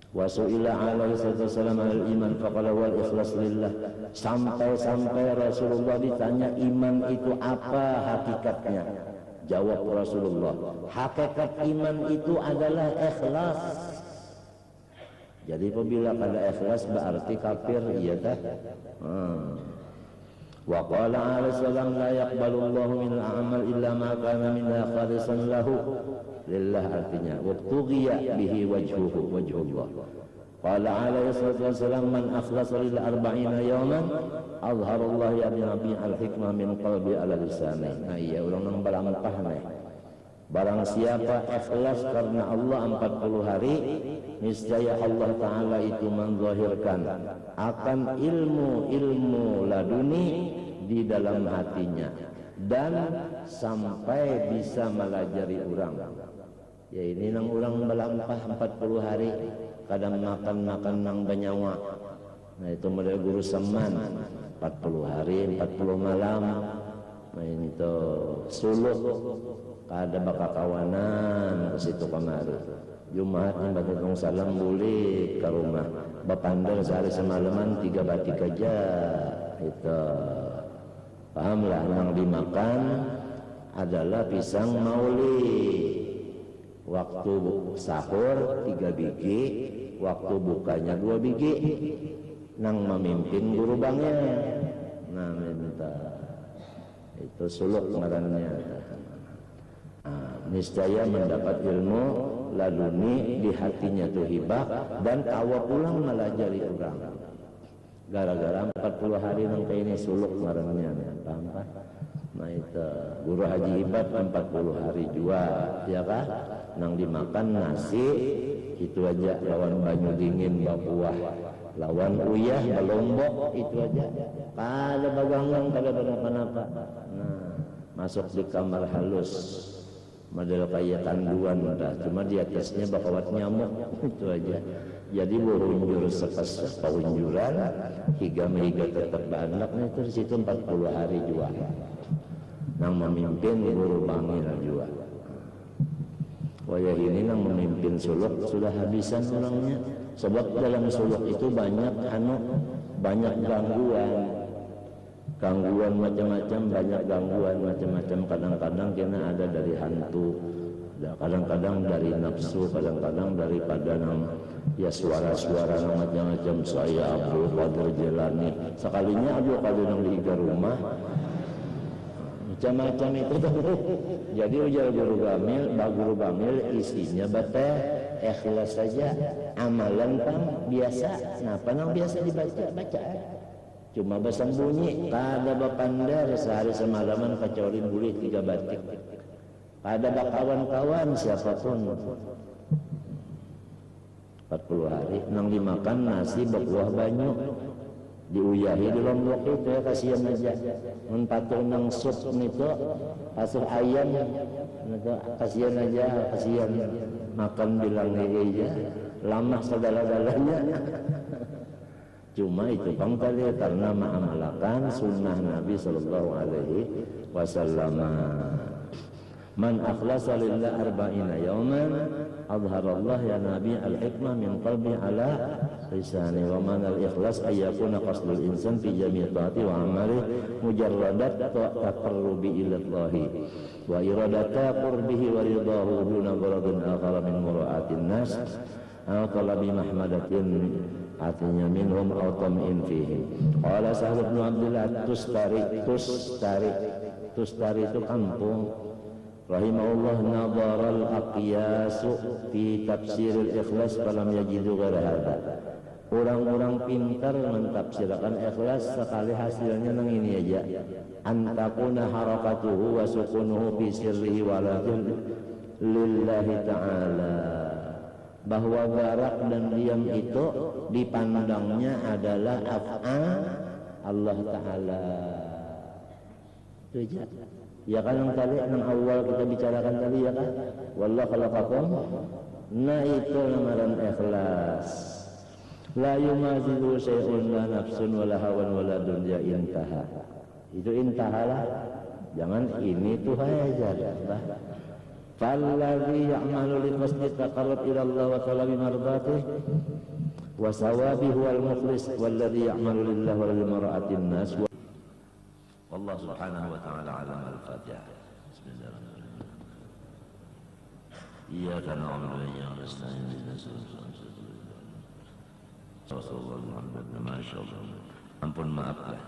Wa su'ila alaihi wasallam al-iman faqala wal ikhlas lillah. Sampai Rasulullah ditanya iman itu apa hakikatnya. Jawab Rasulullah, hakikat iman itu adalah ikhlas. Jadi apabila kada ikhlas berarti kafir, iya tak? Wa qala alaihi wasallam la yaqbalullahu min al-amal illa ma kana minha khalisan lahu. Lillah artinya wabtughiya bihi wajhullah. Qala alaihi wasallam man akhlasa lil 40 yawman azharallahu ya nabi al-hikmah min qalbi ala lisani. Nah iya orang nang balampah nih. Barang siapa ikhlas karena Allah 40 hari, niscaya Allah Ta'ala itu menzahirkan akan ilmu laduni di dalam hatinya dan sampai bisa melajari orang. Ya ini nang orang melampah 40 hari kadang makan nang banyawa. Nah itu model guru seman 40 hari 40 malam. Nah ini tuh suluh kada bakal kawanan ke situ kemari. Jumat yang batang salam boleh ke rumah. Bapandang sehari semalaman 3 batik aja. Itu pahamlah yang dimakan adalah pisang mauli. Waktu sahur 3 biji, waktu bukanya 2 biji. Nang memimpin guru bangnya. Nah minta itu suluk ngarannya. Niscaya mendapat ilmu laduni di hatinya tuh hibah dan tawa pulang melajari orang. Gara-gara 40 hari nang kayak ini suluk ngarannya, paham kan? Nah itu guru haji hibah 40 hari juga, ya kan? Nang dimakan nasi itu aja lawan banyu dingin buah, lawan uyah belombok itu aja. Kada bagangang kada kenapa-napa. Nah masuk di kamar halus. Model kayak tanduan dah, cuma di atasnya bakawat nyamuk itu aja. Jadi berunjur sepas paunjuran hingga tetap beranaknya itu di situ 40 hari juga. Nang memimpin guru bangil juga. Wayah ini yang memimpin suluk sudah habisan orangnya. Sebab dalam suluk itu banyak gangguan macam-macam, banyak gangguan macam-macam. Kadang-kadang kena ada dari hantu, kadang-kadang dari nafsu, kadang-kadang daripada ya suara-suara macam-macam. Saya Abdul Qadir Jilani, sekalinya Abdul Qadir yang di rumah macam-macam itu. Jadi ujar guru Bamil isinya bata ikhlas saja, amalan pang biasa. Kenapa nang biasa dibaca? Cuma bersembunyi, kada bapandar sehari semalaman kacorin boleh 3 batik. Kada bakawan-kawan siapapun. 40 hari nang dimakan nasi berkuah banyak. Diuyahi di lombok itu ya, kasihan aja. Menpatur nang sup itu asuh ayam itu kasihan aja, kasihan makan bilang aja lama segala-galanya. Cuma itu pang tadi karena mengamalkan sunnah Nabi sallallahu alaihi wasallam. Man akhlasa lillah arba'ina yawman adharallah ya nabi al-hikmah min qalbi ala lisani. Wa man al-ikhlas ayyakuna qasdul insan fi jami' ta'ati wa amali mujarradat taqarrubi ilallahi wa iradata qurbihi wa ridahu duna gharadin akhara min mura'atin nas aw talabi mahmadatin artinya minhum aw tam'in fihi. Qala Sahal bin Abdullah Tustari itu kampung. Rahimahullah nadharal aqyasu fi tafsiril ikhlas falam yajidu ghaira hadza. Orang-orang pintar mentafsirkan ikhlas sekali hasilnya nang ini aja. Antakuna harakatuhu wa sukunuhu fi sirrihi walakin lillahi ta'ala. Bahwa gerak dan diam itu dipandangnya adalah af'al Allah Ta'ala. Itu aja. Ya kan yang tadi yang awal kita bicarakan tadi ya kan, wallahu khalaqakum. Nah itu lamaran ikhlas. La yumazilu syai'un la nafsun wala hawan wala dunya intaha. Itu intahalah. Jangan ini tuh aja. Falladhi ya'malu lil masjid taqarrab ila Allah wa talabi mardatih wa sawabi huwal mukhlis walladhi ya'malu lillah wa lil mar'atin nas. Allah subhanahu wa ta'ala alam al-Fatiha. Bismillahirrahmanirrahim. Iyyaka na'budu wa iyyaka nasta'in ihdinas siratal mustaqim. Ampun maaf lah.